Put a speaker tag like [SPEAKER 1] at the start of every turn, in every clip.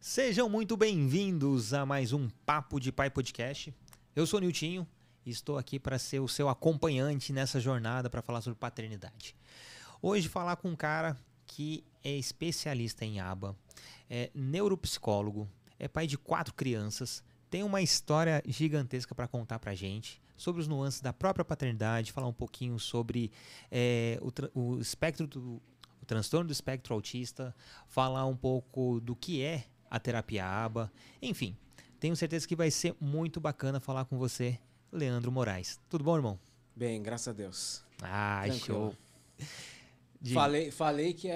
[SPEAKER 1] Sejam muito bem-vindos a mais um Papo de Pai Podcast. Eu sou o Niltinho e estou aqui para ser o seu acompanhante nessa jornada para falar sobre paternidade. Hoje falar com um cara que é especialista em aba, é neuropsicólogo, é pai de 4 crianças, tem uma história gigantesca para contar para a gente sobre os nuances da própria paternidade, falar um pouquinho sobre o espectro o transtorno do espectro autista, falar um pouco do que é a terapia aba, enfim, tenho certeza que vai ser muito bacana falar com você, Leandro Moraes. Tudo bom, irmão?
[SPEAKER 2] Bem, graças a Deus.
[SPEAKER 1] Ah,
[SPEAKER 2] Tranquilo.
[SPEAKER 1] show.
[SPEAKER 2] Falei que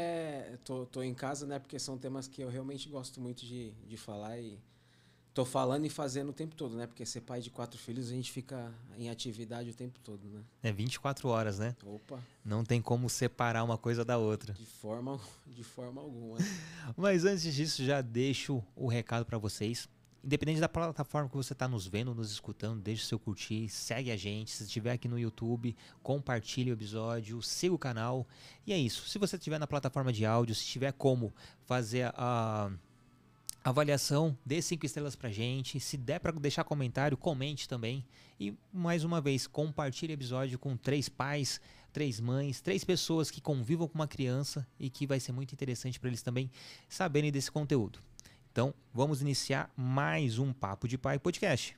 [SPEAKER 2] tô em casa, né? Porque são temas que eu realmente gosto muito de falar e tô falando e fazendo o tempo todo, né? Porque ser pai de 4 filhos, a gente fica em atividade o tempo todo, né?
[SPEAKER 1] É 24 horas, né?
[SPEAKER 2] Opa,
[SPEAKER 1] Não tem como separar uma coisa da outra.
[SPEAKER 2] de forma alguma.
[SPEAKER 1] Mas antes disso, já deixo o recado para vocês. Independente da plataforma que você está nos vendo, nos escutando, deixe seu curtir, segue a gente. Se estiver aqui no YouTube, compartilhe o episódio, siga o canal. E é isso. Se você estiver na plataforma de áudio, se tiver como fazer a avaliação, dê 5 estrelas pra gente. Se der para deixar comentário, comente também. E mais uma vez, compartilhe o episódio com 3 pais, 3 mães, 3 pessoas que convivam com uma criança e que vai ser muito interessante para eles também saberem desse conteúdo. Então, vamos iniciar mais um Papo de Pai Podcast.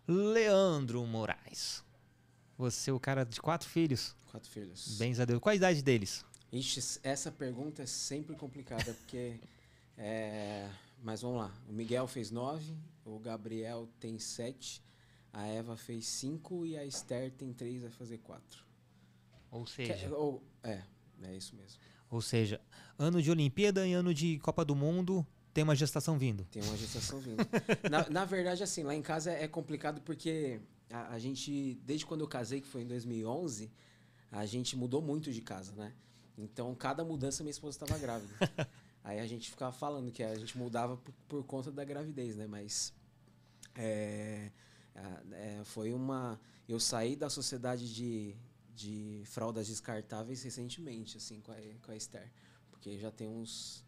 [SPEAKER 1] Leandro Moraes. Você é o cara de 4 filhos.
[SPEAKER 2] 4 filhos.
[SPEAKER 1] Bens a Deus. Qual a idade deles?
[SPEAKER 2] Ixi, essa pergunta é sempre complicada, porque... Mas vamos lá. O Miguel fez 9, o Gabriel tem 7... A Eva fez 5 e a Esther tem 3, vai fazer 4.
[SPEAKER 1] Ou seja...
[SPEAKER 2] É isso mesmo.
[SPEAKER 1] Ou seja, ano de Olimpíada e ano de Copa do Mundo, tem uma gestação vindo.
[SPEAKER 2] Tem uma gestação vindo. na verdade, assim, lá em casa é complicado porque a gente, desde quando eu casei, que foi em 2011, a gente mudou muito de casa, né? Então, cada mudança minha esposa estava grávida. Aí a gente ficava falando que a gente mudava por conta da gravidez, né? Mas... foi uma... Eu saí da sociedade de fraldas descartáveis recentemente, assim, com a Esther. Porque já tem uns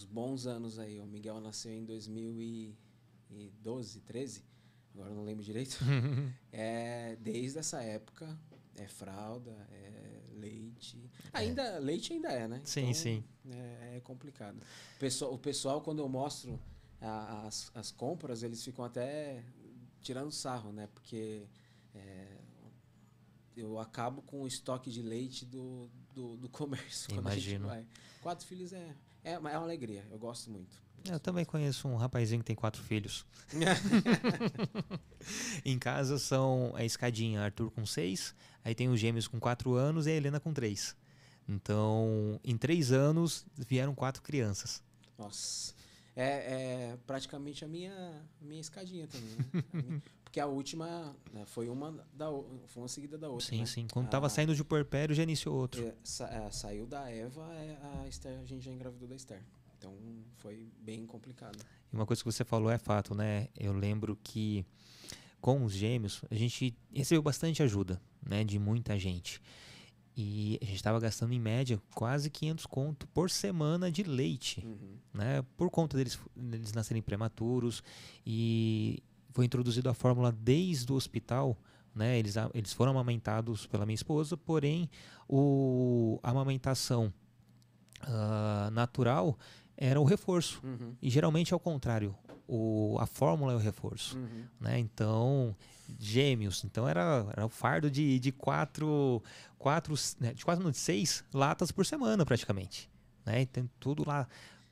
[SPEAKER 2] bons anos aí. O Miguel nasceu em 2012, 13. Agora eu não lembro direito. Desde essa época, é fralda, é leite. Leite ainda é, né?
[SPEAKER 1] Sim,
[SPEAKER 2] então,
[SPEAKER 1] sim.
[SPEAKER 2] É complicado. O pessoal, quando eu mostro as compras, eles ficam até... tirando sarro, né? Porque eu acabo com o estoque de leite do comércio.
[SPEAKER 1] Imagino.
[SPEAKER 2] Quando a gente vai. 4 filhos é uma alegria. Eu gosto muito.
[SPEAKER 1] Eu também conheço um rapazinho que tem 4 filhos. Em casa são a escadinha, Arthur com 6, aí tem os gêmeos com 4 anos e a Helena com 3. Então, em 3 anos, vieram 4 crianças.
[SPEAKER 2] Nossa. Praticamente a minha escadinha também, né? Porque a última, né, foi uma seguida da outra.
[SPEAKER 1] Sim,
[SPEAKER 2] né?
[SPEAKER 1] sim. Quando estava saindo de puerpério, já iniciou outro.
[SPEAKER 2] Saiu da Eva, a Esther, a gente já engravidou da Esther. Então foi bem complicado.
[SPEAKER 1] E uma coisa que você falou é fato, né? Eu lembro que com os gêmeos, a gente recebeu bastante ajuda, né, de muita gente. E a gente estava gastando em média quase 500 conto por semana de leite, né? Por conta deles nascerem prematuros. E foi introduzido a fórmula desde o hospital, né? Eles foram amamentados pela minha esposa, porém a amamentação natural era o reforço. E geralmente é o contrário. A fórmula é o reforço. Né? Então, gêmeos. Então era o fardo de 6 latas por semana, praticamente. Né? Tem tudo lá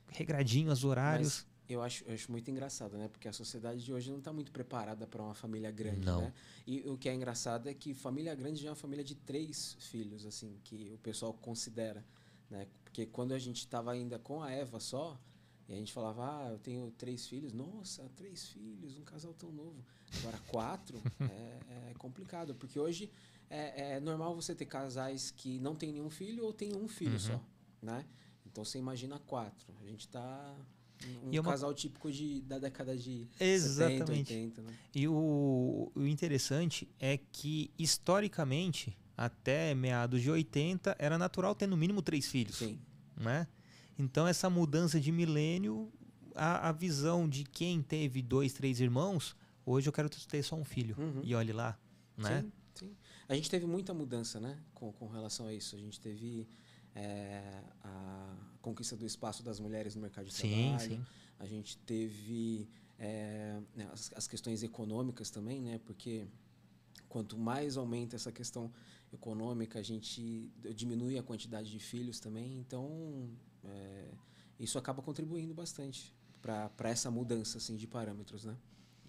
[SPEAKER 1] regradinho, os horários.
[SPEAKER 2] Mas eu acho muito engraçado, né? Porque a sociedade de hoje não está muito preparada para uma família grande,
[SPEAKER 1] Não.
[SPEAKER 2] né? E o que é engraçado é que família grande já é uma família de 3 filhos, assim, que o pessoal considera. Né? Porque quando a gente estava ainda com a Eva só, e a gente falava, eu tenho 3 filhos, nossa, 3 filhos, um casal tão novo. Agora 4 é complicado, porque hoje é normal você ter casais que não tem nenhum filho ou tem um filho só, né? Então você imagina 4. A gente está Um casal típico da década de
[SPEAKER 1] Exatamente.
[SPEAKER 2] 70, 80, né?
[SPEAKER 1] E o interessante é que, historicamente, até meados de 80, era natural ter no mínimo 3 filhos.
[SPEAKER 2] Sim.
[SPEAKER 1] Né? Então, essa mudança de milênio, a visão de quem teve 2, 3 irmãos, hoje eu quero ter só um filho. E olhe lá. Né?
[SPEAKER 2] Sim, sim. A gente teve muita mudança, né, com relação a isso. A gente teve a conquista do espaço das mulheres no mercado de trabalho.
[SPEAKER 1] Sim.
[SPEAKER 2] A gente teve as questões econômicas também, né, porque quanto mais aumenta essa questão econômica, a gente diminui a quantidade de filhos também. Então, isso acaba contribuindo bastante para essa mudança assim, de parâmetros, né?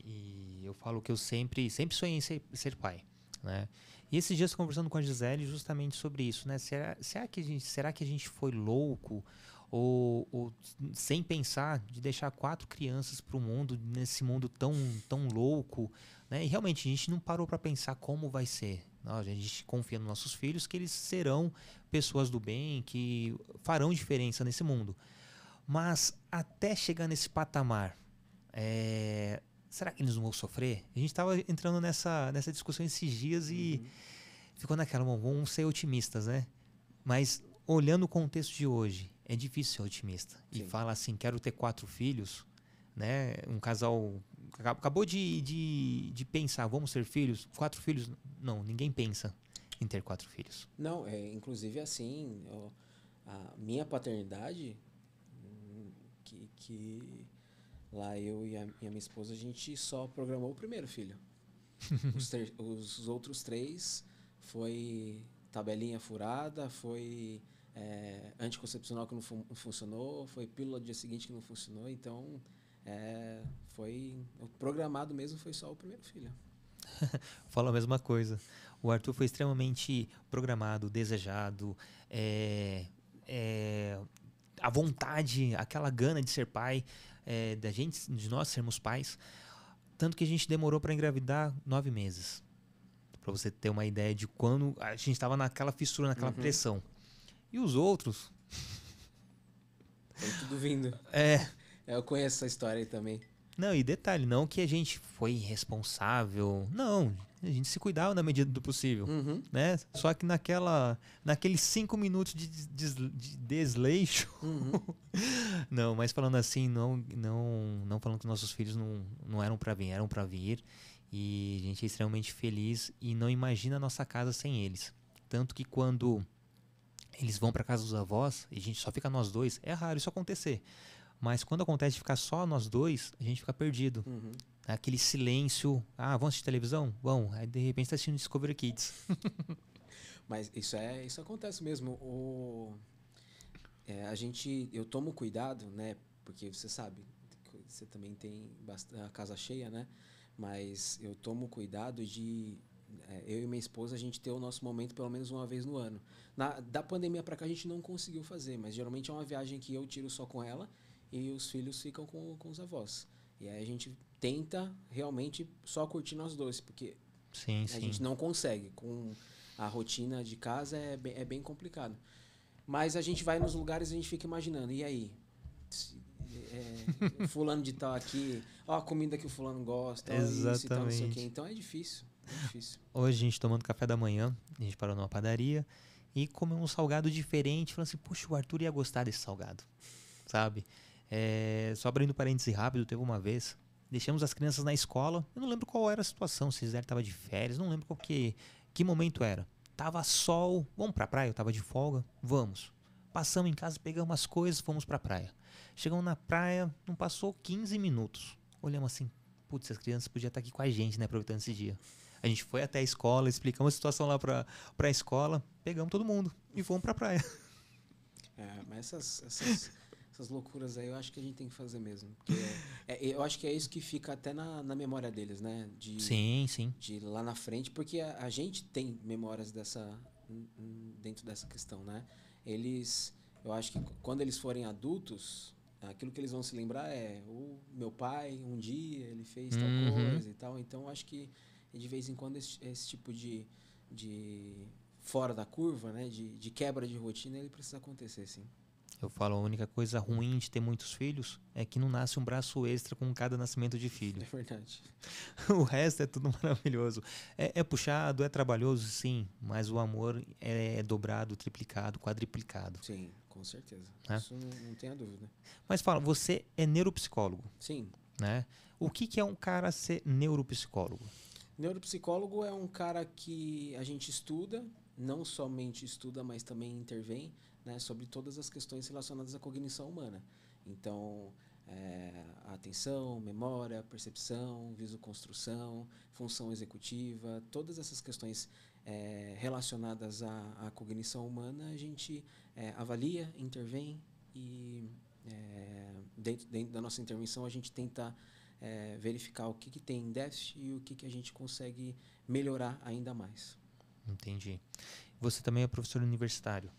[SPEAKER 1] E eu falo que eu sempre sonhei em ser pai, né? E esses dias conversando com a Gisele justamente sobre isso, né? Será que a gente foi louco ou sem pensar de deixar 4 crianças para o mundo, nesse mundo tão louco, né? E realmente a gente não parou para pensar como vai ser. Não, a gente confia nos nossos filhos que eles serão pessoas do bem, que farão diferença nesse mundo. Mas até chegar nesse patamar, será que eles não vão sofrer? A gente estava entrando nessa discussão esses dias e ficou naquela, bom, vamos ser otimistas, né? Mas olhando o contexto de hoje, é difícil ser otimista. Sim. E fala assim, quero ter 4 filhos, né? Um casal acabou de pensar, vamos ter filhos? 4 filhos? Não, ninguém pensa em ter 4 filhos.
[SPEAKER 2] Não, inclusive assim, a minha paternidade, que lá eu e a minha esposa, a gente só programou o primeiro filho. Os outros 3 foi tabelinha furada, foi anticoncepcional que não funcionou, foi pílula do dia seguinte que não funcionou. Então, o programado mesmo foi só o primeiro filho.
[SPEAKER 1] Fala a mesma coisa. O Arthur foi extremamente programado, desejado, a vontade, aquela gana de ser pai, de nós sermos pais, tanto que a gente demorou para engravidar 9 meses, para você ter uma ideia de quando a gente estava naquela fissura, naquela pressão. E os outros,
[SPEAKER 2] foi tudo vindo. Eu conheço essa história aí também.
[SPEAKER 1] Não, e detalhe, não que a gente foi irresponsável, não, a gente se cuidava na medida do possível, né? Só que naqueles 5 minutos de desleixo, não, mas falando assim, não falando que nossos filhos não eram para vir, eram para vir, e a gente é extremamente feliz e não imagina a nossa casa sem eles. Tanto que quando eles vão para casa dos avós e a gente só fica nós dois, é raro isso acontecer. Mas quando acontece de ficar só nós dois, a gente fica perdido. Aquele silêncio. Ah, vamos assistir televisão? Vamos. Aí de repente está assistindo Discovery Kids.
[SPEAKER 2] Mas isso acontece mesmo. Eu tomo cuidado, né? Porque você sabe, você também tem a casa cheia, né? Mas eu tomo cuidado de eu e minha esposa a gente ter o nosso momento pelo menos uma vez no ano. Da pandemia para cá a gente não conseguiu fazer, mas geralmente é uma viagem que eu tiro só com ela e os filhos ficam com os avós. E aí a gente tenta realmente só curtir nós dois, porque a gente não consegue. Com a rotina de casa é bem complicado. Mas a gente vai nos lugares e a gente fica imaginando, e aí? Fulano de tal aqui, a comida que o fulano gosta, isso e tal, não sei o quê. Então é difícil.
[SPEAKER 1] Hoje a gente tomando café da manhã, a gente parou numa padaria e comeu um salgado diferente, falando assim, puxa, o Arthur ia gostar desse salgado, sabe? Só abrindo parêntese rápido, teve uma vez, deixamos as crianças na escola, eu não lembro qual era a situação, se Gisele estava de férias, não lembro que momento era. Tava sol, vamos pra praia, eu tava de folga, vamos. Passamos em casa, pegamos as coisas, fomos pra praia. Chegamos na praia, não passou 15 minutos. Olhamos assim, putz, as crianças podiam estar aqui com a gente, né, aproveitando esse dia. A gente foi até a escola, explicamos a situação lá pra escola, pegamos todo mundo e fomos pra praia.
[SPEAKER 2] Mas essas loucuras aí eu acho que a gente tem que fazer mesmo. Porque eu acho que é isso que fica até na memória deles, né?
[SPEAKER 1] Sim.
[SPEAKER 2] De lá na frente, porque a gente tem memórias dentro dessa questão, né? Eu acho que quando eles forem adultos, aquilo que eles vão se lembrar é o meu pai, um dia, ele fez tal coisa e tal. Então, eu acho que de vez em quando esse tipo de fora da curva, né? De quebra de rotina, ele precisa acontecer, sim.
[SPEAKER 1] Eu falo, a única coisa ruim de ter muitos filhos é que não nasce um braço extra com cada nascimento de filho.
[SPEAKER 2] É verdade.
[SPEAKER 1] O resto é tudo maravilhoso. É puxado, é trabalhoso, sim, mas o amor é dobrado, triplicado, quadriplicado.
[SPEAKER 2] Sim, com certeza.
[SPEAKER 1] Né?
[SPEAKER 2] Isso não tenha dúvida.
[SPEAKER 1] Mas fala, você é neuropsicólogo,
[SPEAKER 2] Sim.
[SPEAKER 1] né? O que é um cara ser neuropsicólogo?
[SPEAKER 2] Neuropsicólogo é um cara que a gente estuda, não somente estuda, mas também intervém, né, sobre todas as questões relacionadas à cognição humana. Então, a atenção, memória, percepção, visoconstrução, função executiva, todas essas questões relacionadas à cognição humana, a gente avalia, intervém e dentro da nossa intervenção a gente tenta verificar o que tem em déficit e o que a gente consegue melhorar ainda mais.
[SPEAKER 1] Entendi. Você também é professor universitário?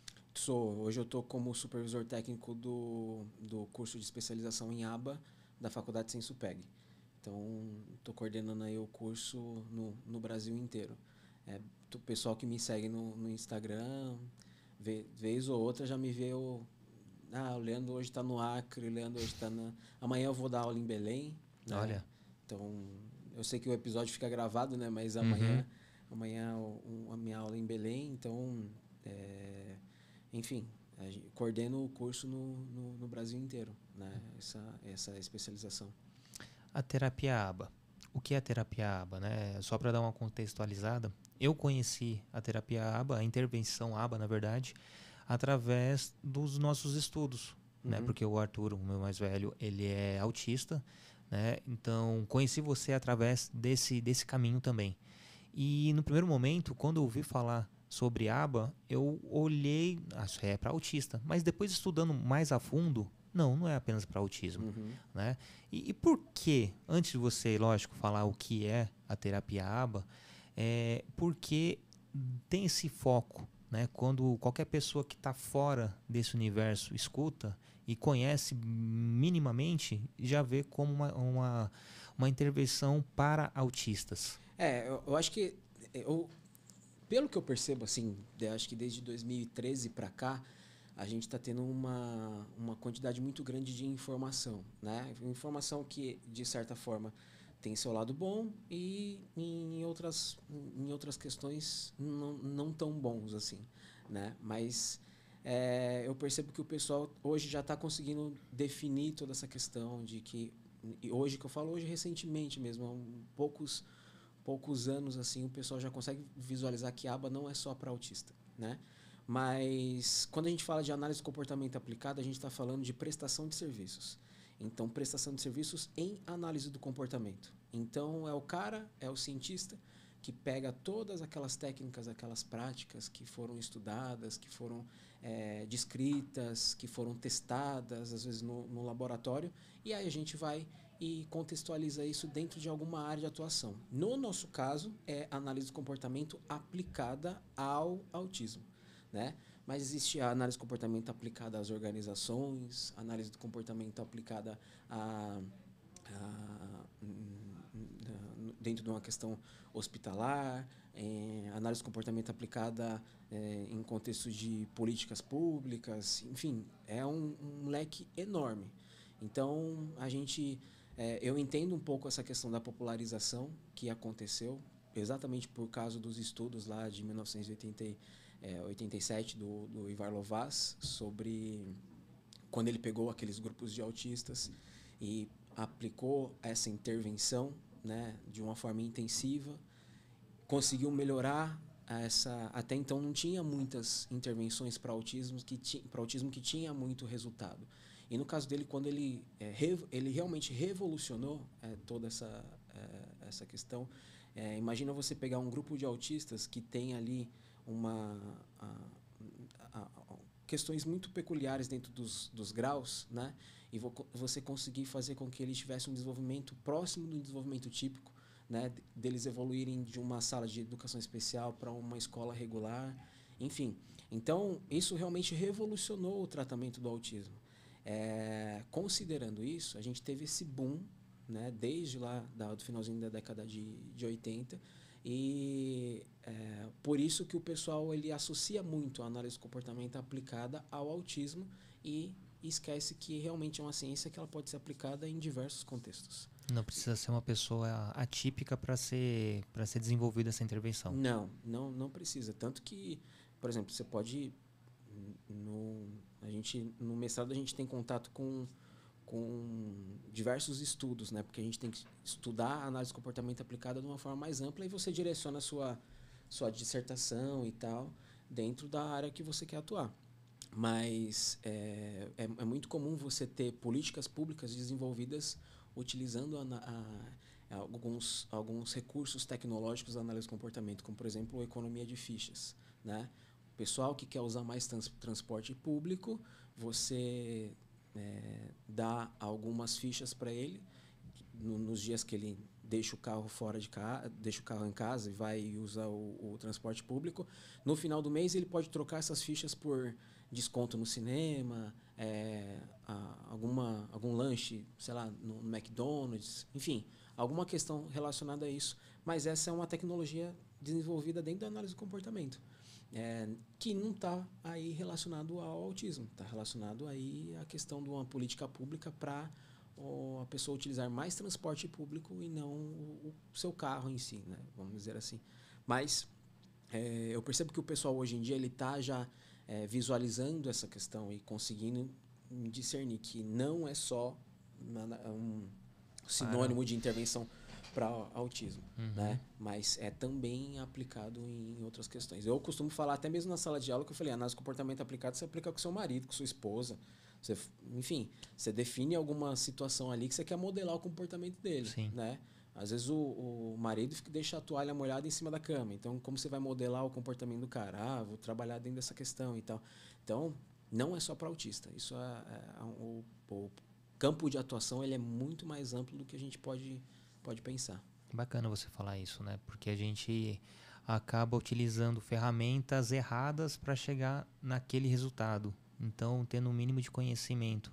[SPEAKER 2] Hoje eu estou como supervisor técnico do curso de especialização em ABA da Faculdade Sensupeg. Então, estou coordenando aí o curso no Brasil inteiro. O pessoal que me segue no Instagram, vez ou outra já me vê o Leandro hoje está no Acre, o Leandro hoje está na... Amanhã eu vou dar aula em Belém. Né?
[SPEAKER 1] Olha.
[SPEAKER 2] Então, eu sei que o episódio fica gravado, né? Mas amanhã a minha aula é em Belém. Então, enfim, coordeno o curso no Brasil inteiro, né? Essa especialização.
[SPEAKER 1] A terapia ABA. O que é a terapia ABA, né? Só para dar uma contextualizada, eu conheci a terapia ABA, a intervenção ABA, na verdade, através dos nossos estudos, né? Porque o Arthur, o meu mais velho, ele é autista, né? Então, conheci você através desse caminho também. E no primeiro momento, quando eu ouvi falar sobre ABA, eu olhei, isso é para autista, mas depois estudando mais a fundo, não é apenas para autismo, né? E por que, antes de você, lógico, falar o que é a terapia ABA, porque tem esse foco, né? Quando qualquer pessoa que está fora desse universo escuta e conhece minimamente, já vê como uma intervenção para autistas.
[SPEAKER 2] Eu acho que, pelo que eu percebo, assim, acho que desde 2013 para cá, a gente está tendo uma quantidade muito grande de informação, né? Informação que, de certa forma, tem seu lado bom e em outras questões não tão bons, assim, né? Mas eu percebo que o pessoal hoje já está conseguindo definir toda essa questão de que, e hoje que eu falo, hoje recentemente mesmo, há poucos anos, assim, o pessoal já consegue visualizar que ABA não é só para autista, né? Mas quando a gente fala de análise do comportamento aplicada, a gente está falando de prestação de serviços. Então, prestação de serviços em análise do comportamento. Então, é o cientista que pega todas aquelas técnicas, aquelas práticas que foram estudadas, que foram descritas, que foram testadas, às vezes no laboratório, e aí a gente vai e contextualiza isso dentro de alguma área de atuação. No nosso caso, é análise do comportamento aplicada ao autismo, né? Mas existe a análise do comportamento aplicada às organizações, análise do comportamento aplicada dentro de uma questão hospitalar, análise do comportamento aplicada em contexto de políticas públicas, enfim, é um leque enorme. Então, eu entendo um pouco essa questão da popularização que aconteceu, exatamente por causa dos estudos lá de 1987 do Ivar Lovaas, sobre quando ele pegou aqueles grupos de autistas e aplicou essa intervenção, né, de uma forma intensiva, conseguiu melhorar até então não tinha muitas intervenções para autismo que tinha muito resultado. E no caso dele, quando ele realmente revolucionou toda essa questão, imagina você pegar um grupo de autistas que tem ali questões muito peculiares dentro dos graus, né? E você conseguir fazer com que eles tivessem um desenvolvimento próximo do desenvolvimento típico, né? Deles evoluírem de uma sala de educação especial para uma escola regular, enfim. Então, isso realmente revolucionou o tratamento do autismo. Considerando isso, a gente teve esse boom, né, desde lá do finalzinho da década de 80, e por isso que o pessoal ele associa muito a análise de comportamento aplicada ao autismo e esquece que realmente é uma ciência que ela pode ser aplicada em diversos contextos.
[SPEAKER 1] Não precisa ser uma pessoa atípica para ser desenvolvida essa intervenção.
[SPEAKER 2] Não precisa. Tanto que, por exemplo, você pode no mestrado a gente tem contato com diversos estudos, né? Porque a gente tem que estudar a análise de comportamento aplicada de uma forma mais ampla e você direciona a sua dissertação e tal dentro da área que você quer atuar. Mas é muito comum você ter políticas públicas desenvolvidas utilizando alguns recursos tecnológicos da análise de comportamento, como, por exemplo, a economia de fichas, né? O pessoal que quer usar mais transporte público, você dá algumas fichas para ele nos dias que ele deixa o carro fora de casa, deixa o carro em casa e vai usar o transporte público. No final do mês ele pode trocar essas fichas por desconto no cinema, algum lanche, sei lá, no McDonald's, enfim, alguma questão relacionada a isso. Mas essa é uma tecnologia desenvolvida dentro da análise do comportamento. Que não está aí relacionado ao autismo, está relacionado aí à questão de uma política pública para a pessoa utilizar mais transporte público e não o seu carro em si, né? Vamos dizer assim. Mas eu percebo que o pessoal hoje em dia ele está já visualizando essa questão e conseguindo discernir que não é só um sinônimo de intervenção para autismo, né? Mas é também aplicado em outras questões. Eu costumo falar, até mesmo na sala de aula, que eu falei, análise de comportamento aplicado você aplica com seu marido, com sua esposa. Enfim, você define alguma situação ali que você quer modelar o comportamento dele, né? Às vezes o marido deixa a toalha molhada em cima da cama. Então, como você vai modelar o comportamento do cara? Vou trabalhar dentro dessa questão e tal. Então, não é só para autista. Isso o campo de atuação ele é muito mais amplo do que a gente pode pensar.
[SPEAKER 1] Bacana você falar isso, né? Porque a gente acaba utilizando ferramentas erradas para chegar naquele resultado. Então, tendo um mínimo de conhecimento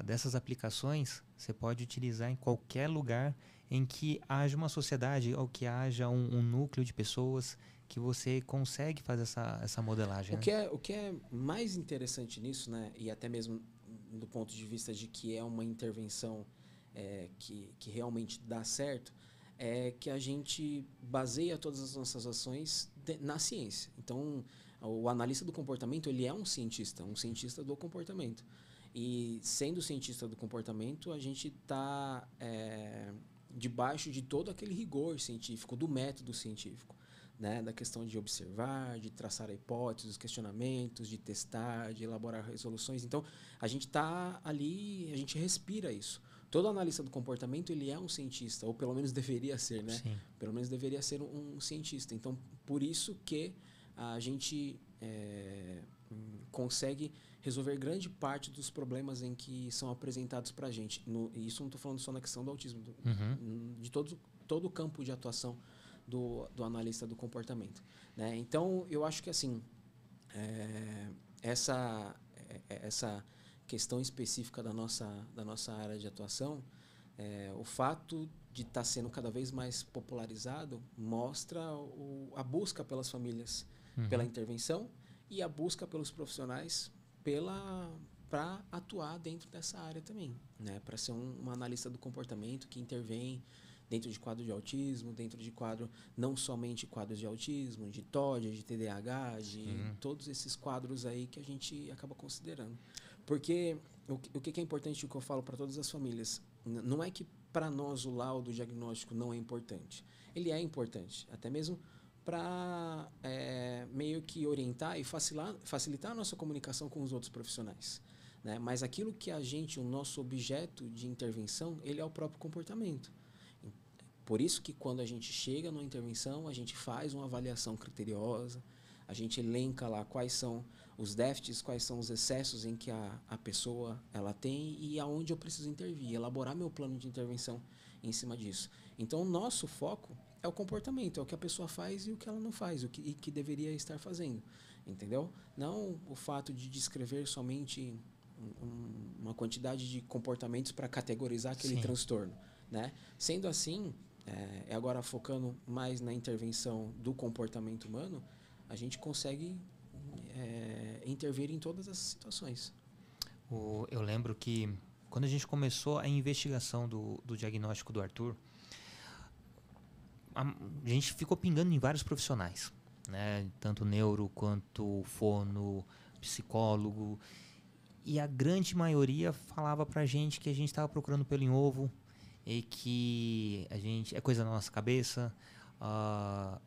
[SPEAKER 1] dessas aplicações, você pode utilizar em qualquer lugar em que haja uma sociedade ou que haja um núcleo de pessoas que você consegue fazer essa modelagem.
[SPEAKER 2] O que é mais interessante nisso, né? E até mesmo do ponto de vista de que é uma intervenção que realmente dá certo, é que a gente baseia todas as nossas ações na ciência. Então, o analista do comportamento ele é um cientista do comportamento. E sendo cientista do comportamento, a gente está debaixo de todo aquele rigor científico, do método científico, né? Da questão de observar, de traçar hipóteses, questionamentos, de testar, de elaborar resoluções. Então, a gente está ali, a gente respira isso. Todo analista do comportamento ele é um cientista, ou pelo menos deveria ser, né?
[SPEAKER 1] Sim.
[SPEAKER 2] Pelo menos deveria ser um cientista. Então, por isso que a gente consegue resolver grande parte dos problemas em que são apresentados para a gente. E isso não estou falando só na questão do autismo, de todo o campo de atuação do analista do comportamento, né? Então, eu acho que assim, essa questão específica da nossa área de atuação, o fato de estar sendo cada vez mais popularizado mostra a busca pelas famílias pela intervenção e a busca pelos profissionais para atuar dentro dessa área também, né? Para ser um analista do comportamento que intervém dentro de quadro de autismo, dentro de quadro, não somente quadros de autismo, de TOD, de TDAH, de todos esses quadros aí que a gente acaba considerando. Porque o que é importante, o que eu falo para todas as famílias, não é que para nós o laudo diagnóstico não é importante. Ele é importante, até mesmo para meio que orientar e facilitar a nossa comunicação com os outros profissionais, né? Mas aquilo que o nosso objeto de intervenção, ele é o próprio comportamento. Por isso que quando a gente chega numa intervenção, a gente faz uma avaliação criteriosa, a gente elenca lá quais são os déficits, quais são os excessos em que a pessoa ela tem e aonde eu preciso intervir, elaborar meu plano de intervenção em cima disso. Então, o nosso foco é o comportamento, é o que a pessoa faz e o que ela não faz, e que deveria estar fazendo, entendeu? Não o fato de descrever somente uma quantidade de comportamentos para categorizar aquele transtorno, né? Sendo assim, agora focando mais na intervenção do comportamento humano, a gente consegue intervir em todas as situações.
[SPEAKER 1] Eu lembro que quando a gente começou a investigação do diagnóstico do Arthur, a gente ficou pingando em vários profissionais, né? Tanto neuro quanto fono, psicólogo. E a grande maioria falava pra gente que a gente estava procurando pelo em ovo e que a gente é coisa da nossa cabeça.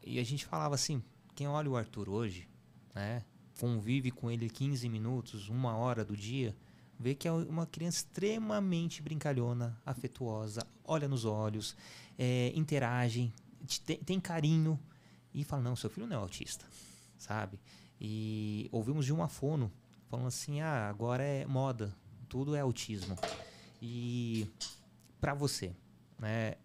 [SPEAKER 1] E a gente falava assim, quem olha o Arthur hoje, né, convive com ele 15 minutos, 1 hora do dia, vê que é uma criança extremamente brincalhona, afetuosa, olha nos olhos, interage, tem carinho e fala, não, seu filho não é autista, sabe? E ouvimos de uma fono falando assim, agora é moda, tudo é autismo. E para você, né,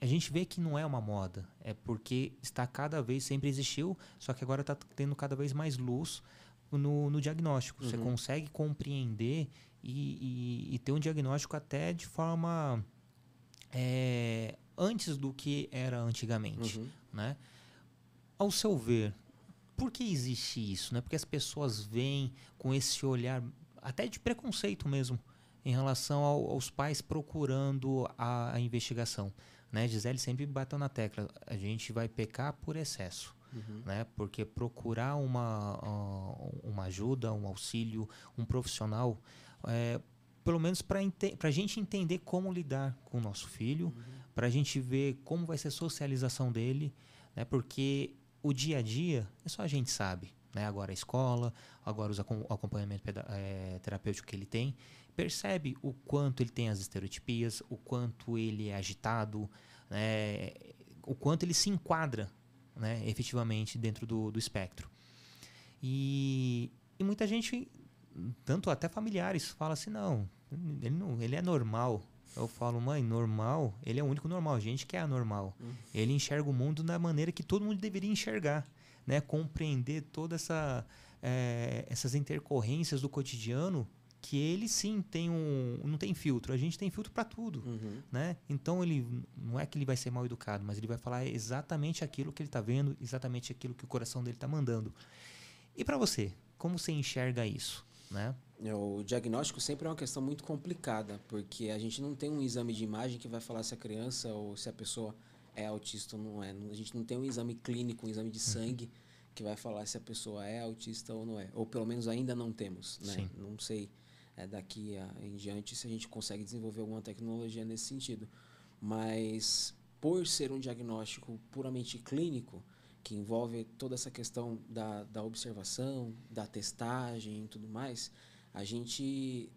[SPEAKER 1] a gente vê que não é uma moda, é porque está cada vez, sempre existiu, só que agora está tendo cada vez mais luz no diagnóstico. Você consegue compreender e ter um diagnóstico até de forma antes do que era antigamente, né? Ao seu ver, por que existe isso, né? Porque as pessoas veem com esse olhar até de preconceito mesmo em relação aos pais procurando a investigação, né? Gisele sempre bateu na tecla, a gente vai pecar por excesso, né? Porque procurar uma ajuda, um auxílio, um profissional, pelo menos para a gente entender como lidar com o nosso filho, para a gente ver como vai ser a socialização dele, né? Porque o dia a dia é só a gente sabe, né? Agora a escola, agora o acompanhamento terapêutico que ele tem, percebe o quanto ele tem as estereotipias, o quanto ele é agitado, né? O quanto ele se enquadra, né, efetivamente dentro do espectro. E muita gente, tanto até familiares, fala assim, não, ele é normal. Eu falo, mãe, normal? Ele é o único normal, a gente que é anormal. Ele enxerga o mundo da maneira que todo mundo deveria enxergar, né? Compreender todas essas intercorrências do cotidiano, que ele sim não tem filtro. A gente tem filtro para tudo, né? Então ele não é que ele vai ser mal educado, mas ele vai falar exatamente aquilo que ele está vendo, exatamente aquilo que o coração dele está mandando. E para você, como você enxerga isso, né?
[SPEAKER 2] O diagnóstico sempre é uma questão muito complicada, porque a gente não tem um exame de imagem que vai falar se a criança ou se a pessoa é autista ou não é. A gente não tem um exame clínico, um exame de sangue que vai falar se a pessoa é autista ou não é. Ou pelo menos ainda não temos, né?
[SPEAKER 1] Sim.
[SPEAKER 2] Não sei daqui em diante se a gente consegue desenvolver alguma tecnologia nesse sentido. Mas por ser um diagnóstico puramente clínico, que envolve toda essa questão da observação, da testagem e tudo mais, a gente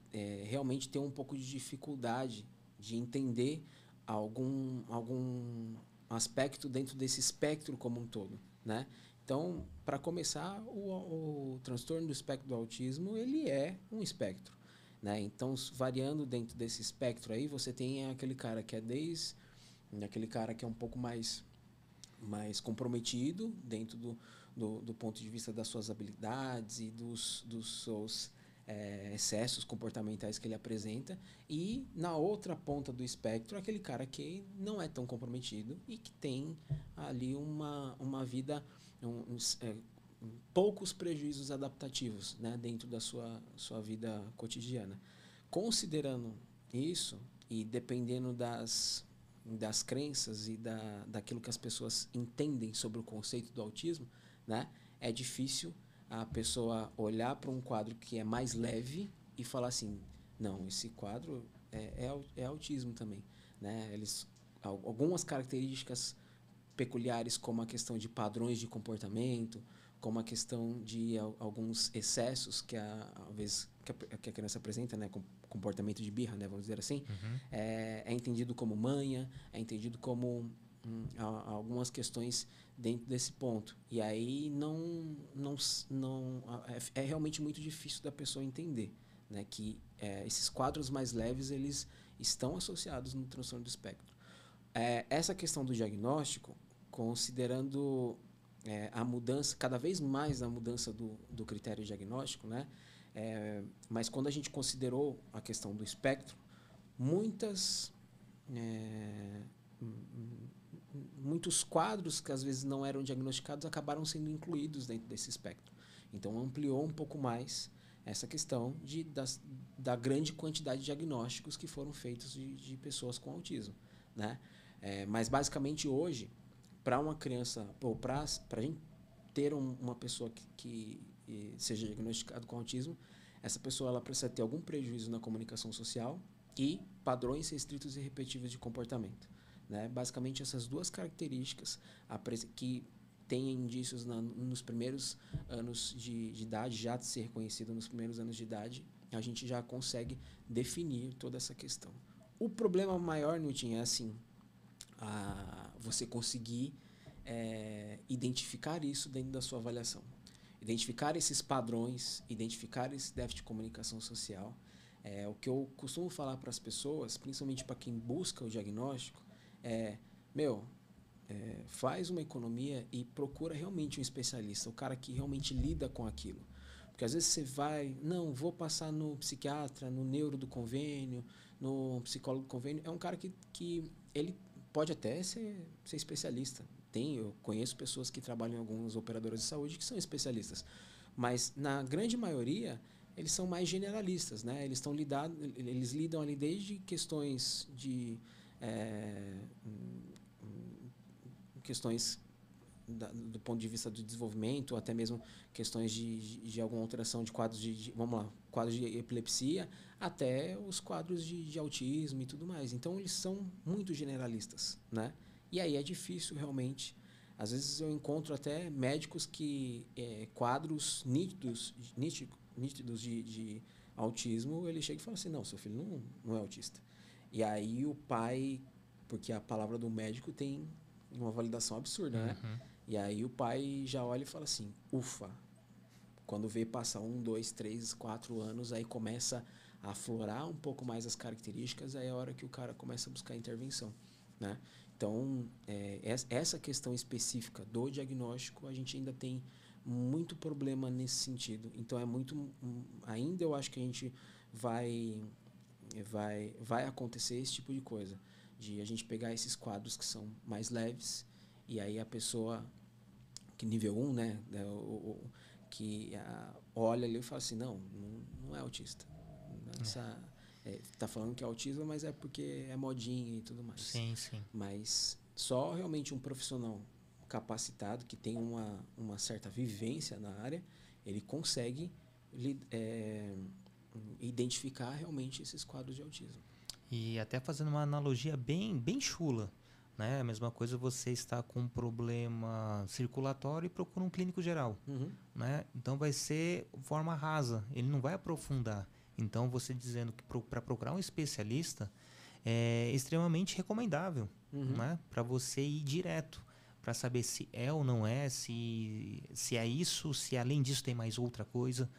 [SPEAKER 2] realmente tem um pouco de dificuldade de entender algum aspecto dentro desse espectro como um todo, né? Então, para começar, o transtorno do espectro do autismo, ele é um espectro, né? Então, variando dentro desse espectro aí, você tem aquele cara que aquele cara que é um pouco mais comprometido dentro do ponto de vista das suas habilidades e dos seus excessos comportamentais que ele apresenta, e na outra ponta do espectro aquele cara que não é tão comprometido e que tem ali uma vida poucos prejuízos adaptativos, né, dentro da sua vida cotidiana. Considerando isso e dependendo das crenças e daquilo que as pessoas entendem sobre o conceito do autismo, né, é difícil a pessoa olhar para um quadro que é mais leve e falar assim, não, esse quadro é autismo também, né? Algumas características peculiares, como a questão de padrões de comportamento, como a questão de alguns excessos que às vezes que a criança apresenta, né, comportamento de birra, né, vamos dizer assim, é entendido como manha, é entendido como algumas questões dentro desse ponto. E aí é realmente muito difícil da pessoa entender, né, que esses quadros mais leves eles estão associados no transtorno do espectro. Essa questão do diagnóstico, considerando a mudança, cada vez mais a mudança do critério diagnóstico, né? Mas quando a gente considerou a questão do espectro, muitos quadros que às vezes não eram diagnosticados acabaram sendo incluídos dentro desse espectro. Então, ampliou um pouco mais essa questão da grande quantidade de diagnósticos que foram feitos de pessoas com autismo, né? Mas, basicamente, hoje, para uma criança, ou para a gente ter uma pessoa que seja diagnosticado com autismo, essa pessoa ela precisa ter algum prejuízo na comunicação social e padrões restritos e repetíveis de comportamento, né? Basicamente, essas duas características que têm indícios nos primeiros anos de idade, já de ser reconhecido nos primeiros anos de idade, a gente já consegue definir toda essa questão. O problema maior, Newton, é assim, você conseguir identificar isso dentro da sua avaliação. Identificar esses padrões, identificar esse déficit de comunicação social. O que eu costumo falar para as pessoas, principalmente para quem busca o diagnóstico, faz uma economia e procura realmente um especialista, o cara que realmente lida com aquilo. Porque às vezes você vou passar no psiquiatra, no neuro do convênio, no psicólogo do convênio. É um cara que ele pode até ser especialista. Eu conheço pessoas que trabalham em algumas operadoras de saúde que são especialistas. Mas, na grande maioria, eles são mais generalistas, né? Eles lidam ali desde questões do ponto de vista do desenvolvimento, até mesmo questões de alguma alteração de quadros quadros de epilepsia, até os quadros de autismo e tudo mais. Então, eles são muito generalistas, né? E aí é difícil realmente. Às vezes eu encontro até médicos que quadros nítidos de autismo, ele chega e fala assim, não, seu filho não é autista. E aí o pai, porque a palavra do médico tem uma validação absurda, né? E aí o pai já olha e fala assim, ufa. Quando vê passar 1, 2, 3, 4 anos, aí começa a aflorar um pouco mais as características, aí é a hora que o cara começa a buscar intervenção, né? Então, essa questão específica do diagnóstico, a gente ainda tem muito problema nesse sentido. Então, ainda eu acho que a gente vai acontecer esse tipo de coisa, de a gente pegar esses quadros que são mais leves, e aí a pessoa, que nível 1, né, olha ali e fala assim, não é autista. Tá falando que é autismo, mas é porque é modinha e tudo mais.
[SPEAKER 1] Sim, sim.
[SPEAKER 2] Mas só realmente um profissional capacitado, que tem uma certa vivência na área, ele consegue identificar realmente esses quadros de autismo.
[SPEAKER 1] E até fazendo uma analogia bem, bem chula, né? A mesma coisa, você está com um problema circulatório e procura um clínico geral, né? Então vai ser forma rasa, ele não vai aprofundar. Então, você dizendo que para procurar um especialista é extremamente recomendável, né? Para você ir direto, para saber se é ou não é, se é isso, se além disso tem mais outra coisa.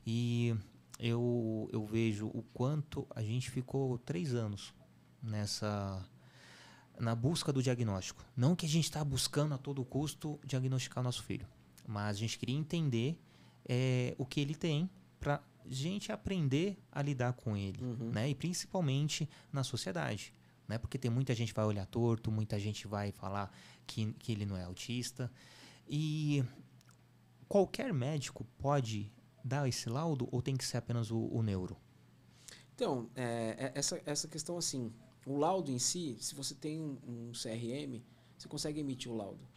[SPEAKER 1] E eu vejo o quanto a gente ficou 3 anos na busca do diagnóstico. Não que a gente está buscando a todo custo diagnosticar o nosso filho, mas a gente queria entender o que ele tem para gente aprender a lidar com ele, né? E principalmente na sociedade, né? Porque tem muita gente que vai olhar torto, muita gente vai falar que ele não é autista. E qualquer médico pode dar esse laudo ou tem que ser apenas o neuro?
[SPEAKER 2] Então, essa questão assim, o laudo em si, se você tem um CRM, você consegue emitir o laudo.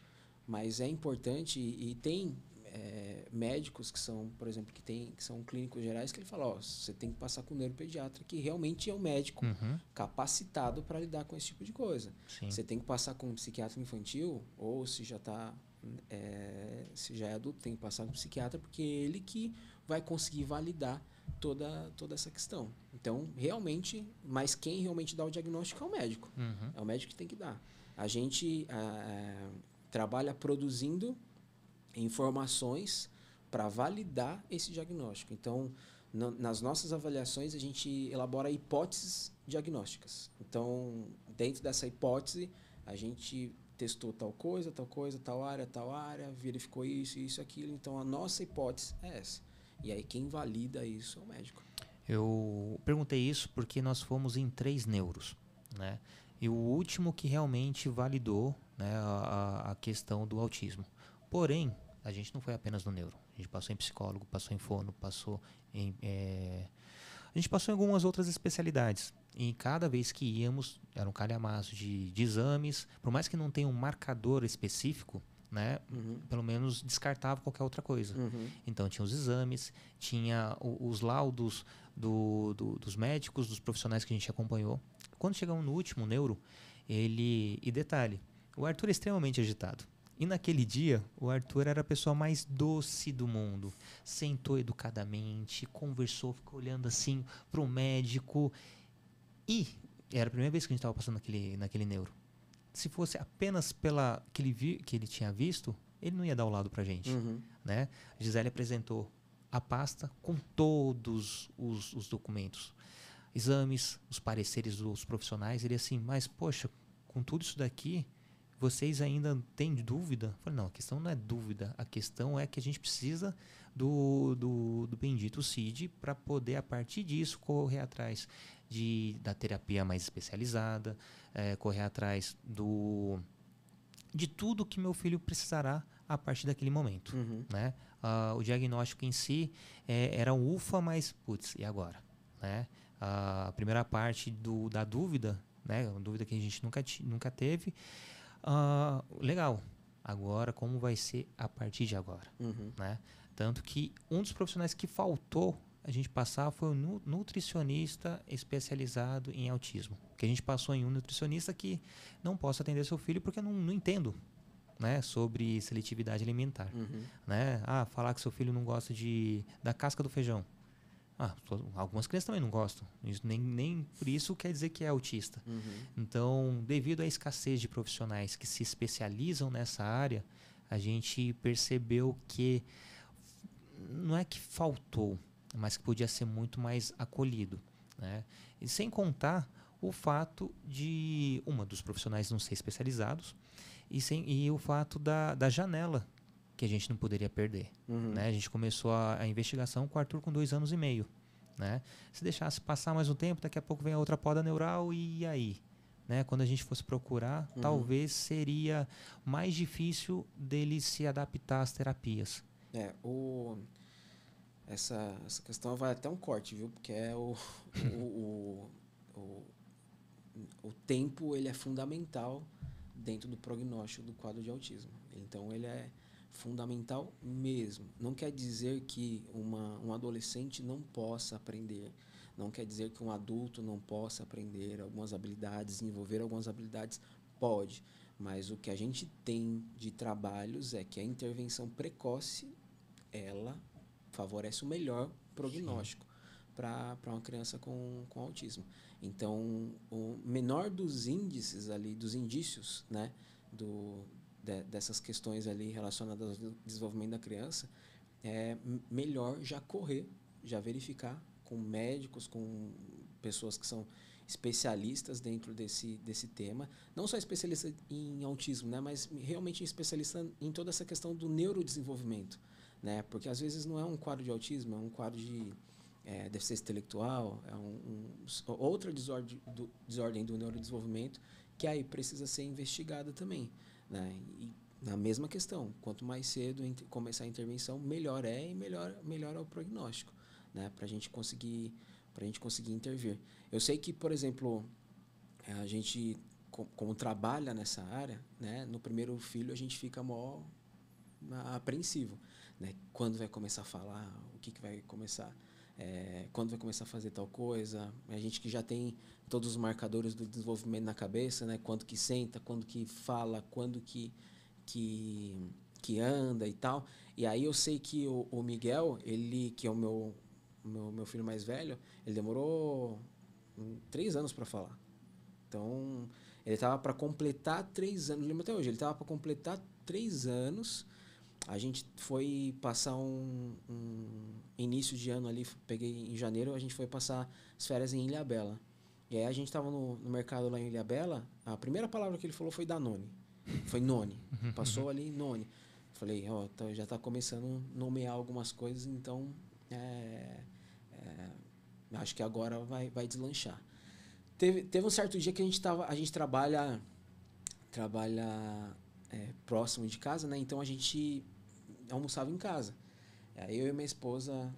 [SPEAKER 2] Mas é importante e tem médicos que são, por exemplo, que são clínicos gerais, que ele fala, você tem que passar com o neuropediatra, que realmente é um médico capacitado para lidar com esse tipo de coisa.
[SPEAKER 1] Sim.
[SPEAKER 2] Você tem que passar com um psiquiatra infantil, ou se já é adulto, tem que passar com um psiquiatra, porque é ele que vai conseguir validar toda essa questão. Então, realmente, mas quem realmente dá o diagnóstico é o médico. É o médico que tem que dar. A gente trabalha produzindo informações para validar esse diagnóstico. Então, nas nossas avaliações, a gente elabora hipóteses diagnósticas. Então, dentro dessa hipótese, a gente testou tal coisa, tal área, verificou isso, aquilo. Então, a nossa hipótese é essa. E aí, quem valida isso é o médico.
[SPEAKER 1] Eu perguntei isso porque nós fomos em 3 neuros, né? E o último que realmente validou, né, a questão do autismo. Porém, a gente não foi apenas no neuro. A gente passou em psicólogo, passou em fono, passou em... a gente passou em algumas outras especialidades. E cada vez que íamos, era um calhamaço de exames. Por mais que não tenha um marcador específico, né, pelo menos descartava qualquer outra coisa. Então tinha os exames, tinha os laudos dos médicos, dos profissionais que a gente acompanhou. Quando chegamos no último neuro, e detalhe, o Arthur é extremamente agitado. E naquele dia, o Arthur era a pessoa mais doce do mundo. Sentou educadamente, conversou, ficou olhando assim para o médico. E era a primeira vez que a gente estava passando naquele neuro. Se fosse apenas pela que ele tinha visto, ele não ia dar o lado pra gente. Né? A Gisele apresentou a pasta com todos os documentos. Exames, os pareceres dos profissionais. Ele assim, mas poxa, com tudo isso daqui, vocês ainda têm dúvida? Eu falei, não, a questão não é dúvida. A questão é que a gente precisa do bendito CID para poder, a partir disso, correr atrás da terapia mais especializada, correr atrás de tudo que meu filho precisará a partir daquele momento. Né? O diagnóstico em si era um ufa, mas, putz, e agora? Né? A primeira parte da dúvida, né? Uma dúvida que a gente nunca teve. Legal, agora como vai ser a partir de agora? Né? Tanto que um dos profissionais que faltou a gente passar foi um nutricionista especializado em autismo. Que a gente passou em um nutricionista que não posso atender seu filho porque eu não entendo, né, sobre seletividade alimentar. Né? Falar que seu filho não gosta da casca do feijão. Algumas crianças também não gostam. Isso, nem por isso quer dizer que é autista. Então, devido à escassez de profissionais que se especializam nessa área, a gente percebeu que não é que faltou, mas que podia ser muito mais acolhido. Né? E sem contar o fato de dos profissionais não ser especializados e o fato da janela que a gente não poderia perder. Né? A gente começou a investigação com o Arthur com 2 anos e meio. Né? Se deixasse passar mais um tempo, daqui a pouco vem a outra poda neural e aí? Né? Quando a gente fosse procurar, talvez seria mais difícil dele se adaptar às terapias.
[SPEAKER 2] Essa questão vai até um corte, viu? Porque o tempo ele é fundamental dentro do prognóstico do quadro de autismo. Então, ele é fundamental mesmo. Não quer dizer que um adolescente não possa aprender. Não quer dizer que um adulto não possa aprender algumas habilidades, desenvolver algumas habilidades. Pode. Mas o que a gente tem de trabalhos é que a intervenção precoce, ela favorece o melhor prognóstico para uma criança com autismo. Então, o menor dos índices ali, dos indícios, né, dessas questões ali relacionadas ao desenvolvimento da criança, é melhor já correr, já verificar com médicos, com pessoas que são especialistas dentro desse tema, não só especialista em autismo, né, mas realmente especialista em toda essa questão do neurodesenvolvimento, né, porque às vezes não é um quadro de autismo, é um quadro de deficiência intelectual, outra desordem do neurodesenvolvimento que aí precisa ser investigada também. Né? E na mesma questão, quanto mais cedo começar a intervenção, melhor é e melhor é o prognóstico, né? Para a gente conseguir intervir. Eu sei que, por exemplo, a gente, como trabalha nessa área, né? No primeiro filho a gente fica mó apreensivo, né? Quando vai começar a falar, o que vai começar, quando vai começar a fazer tal coisa. A gente que já tem todos os marcadores do desenvolvimento na cabeça, né? Quando que senta, quando que fala, quando que anda e tal. E aí eu sei que o Miguel, ele, que é o meu filho mais velho, ele demorou 3 anos para falar. Então, ele estava para completar 3 anos, lembro até hoje, ele estava para completar 3 anos. A gente foi passar um início de ano ali, peguei em janeiro, a gente foi passar as férias em Ilhabela. E aí a gente estava no mercado lá em Ilhabela, a primeira palavra que ele falou foi Danone. Foi None. Passou ali None. Falei, já está começando a nomear algumas coisas, então acho que agora vai deslanchar. Teve um certo dia que a gente trabalha próximo de casa, né? Então a gente almoçava em casa. Aí eu e minha esposa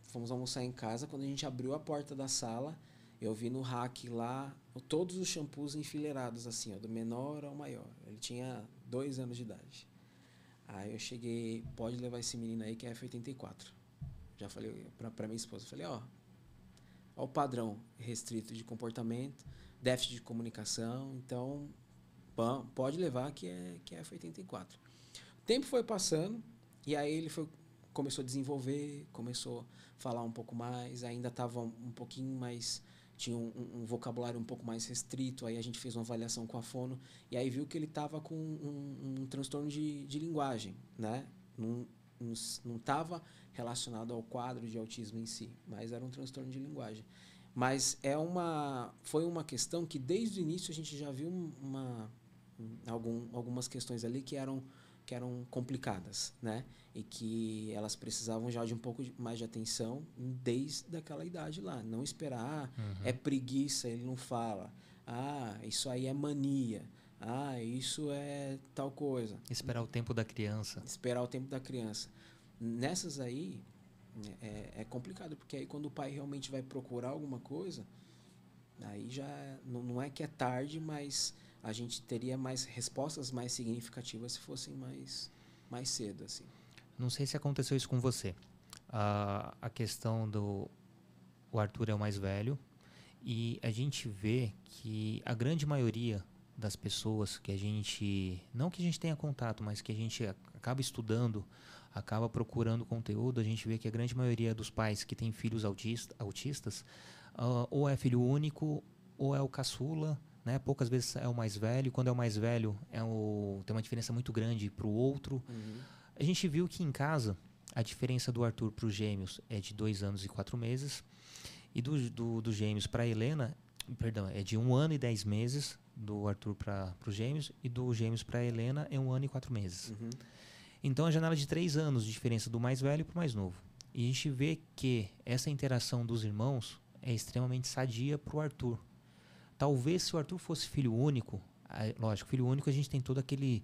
[SPEAKER 2] fomos almoçar em casa. Quando a gente abriu a porta da sala, eu vi no rack lá todos os shampoos enfileirados, assim, ó, do menor ao maior. Ele tinha 2 anos de idade. Aí eu cheguei, pode levar esse menino aí que é F84. Já falei pra minha esposa, falei, ó o padrão restrito de comportamento, déficit de comunicação, então pode levar que é F84. O tempo foi passando e aí ele começou a desenvolver, começou a falar um pouco mais, ainda estava um pouquinho mais, tinha um vocabulário um pouco mais restrito, aí a gente fez uma avaliação com a fono e aí viu que ele estava com um transtorno de linguagem, né? Não estava relacionado ao quadro de autismo em si, mas era um transtorno de linguagem. Mas foi uma questão que desde o início a gente já viu algumas questões ali que eram complicadas, né? E que elas precisavam já de um pouco mais de atenção desde aquela idade lá. Não esperar, é preguiça, ele não fala. Isso aí é mania. Isso é tal coisa.
[SPEAKER 1] Esperar o tempo da criança.
[SPEAKER 2] Esperar o tempo da criança. Nessas aí, é complicado, porque aí quando o pai realmente vai procurar alguma coisa, aí já não é que é tarde, mas a gente teria mais respostas mais significativas se fossem mais cedo, assim.
[SPEAKER 1] Não sei se aconteceu isso com você. A questão o Arthur é o mais velho e a gente vê que a grande maioria das pessoas que a gente, não que a gente tenha contato, mas que a gente acaba estudando, acaba procurando conteúdo, a gente vê que a grande maioria dos pais que têm filhos autistas ou é filho único ou é o caçula, né? Poucas vezes é o mais velho. Quando é o mais velho, tem uma diferença muito grande para o outro. A gente viu que em casa a diferença do Arthur para os gêmeos é de 2 anos e 4 meses e do gêmeos para a Helena, perdão, é de 1 ano e 10 meses do Arthur para os gêmeos e do gêmeos para a Helena é 1 ano e 4 meses. Então a janela de 3 anos de diferença do mais velho para o mais novo. E a gente vê que essa interação dos irmãos é extremamente sadia para o Arthur. Talvez se o Arthur fosse filho único, lógico, filho único a gente tem todo aquele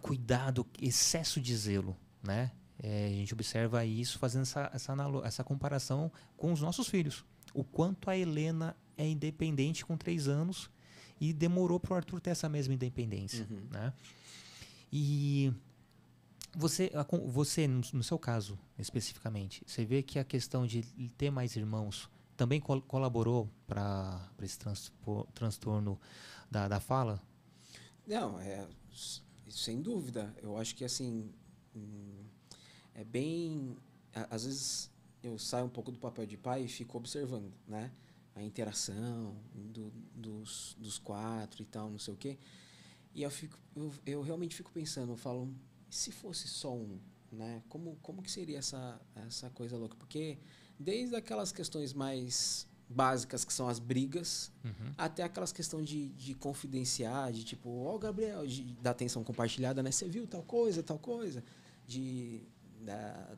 [SPEAKER 1] cuidado, excesso de zelo, né? A gente observa isso fazendo essa comparação com os nossos filhos. O quanto a Helena é independente com 3 anos e demorou para o Arthur ter essa mesma independência, né? E você, no seu caso especificamente, você vê que a questão de ter mais irmãos também colaborou para esse transtorno da fala?
[SPEAKER 2] Não, sem dúvida. Eu acho que assim é bem, às vezes eu saio um pouco do papel de pai e fico observando, né, a interação dos 4 e tal, não sei o quê. E eu realmente fico pensando, eu falo, se fosse só um, né? Como que seria essa coisa louca? Porque desde aquelas questões mais básicas, que são as brigas, até aquelas questões de confidenciar, de tipo, Gabriel, da atenção compartilhada, né? Você viu tal coisa,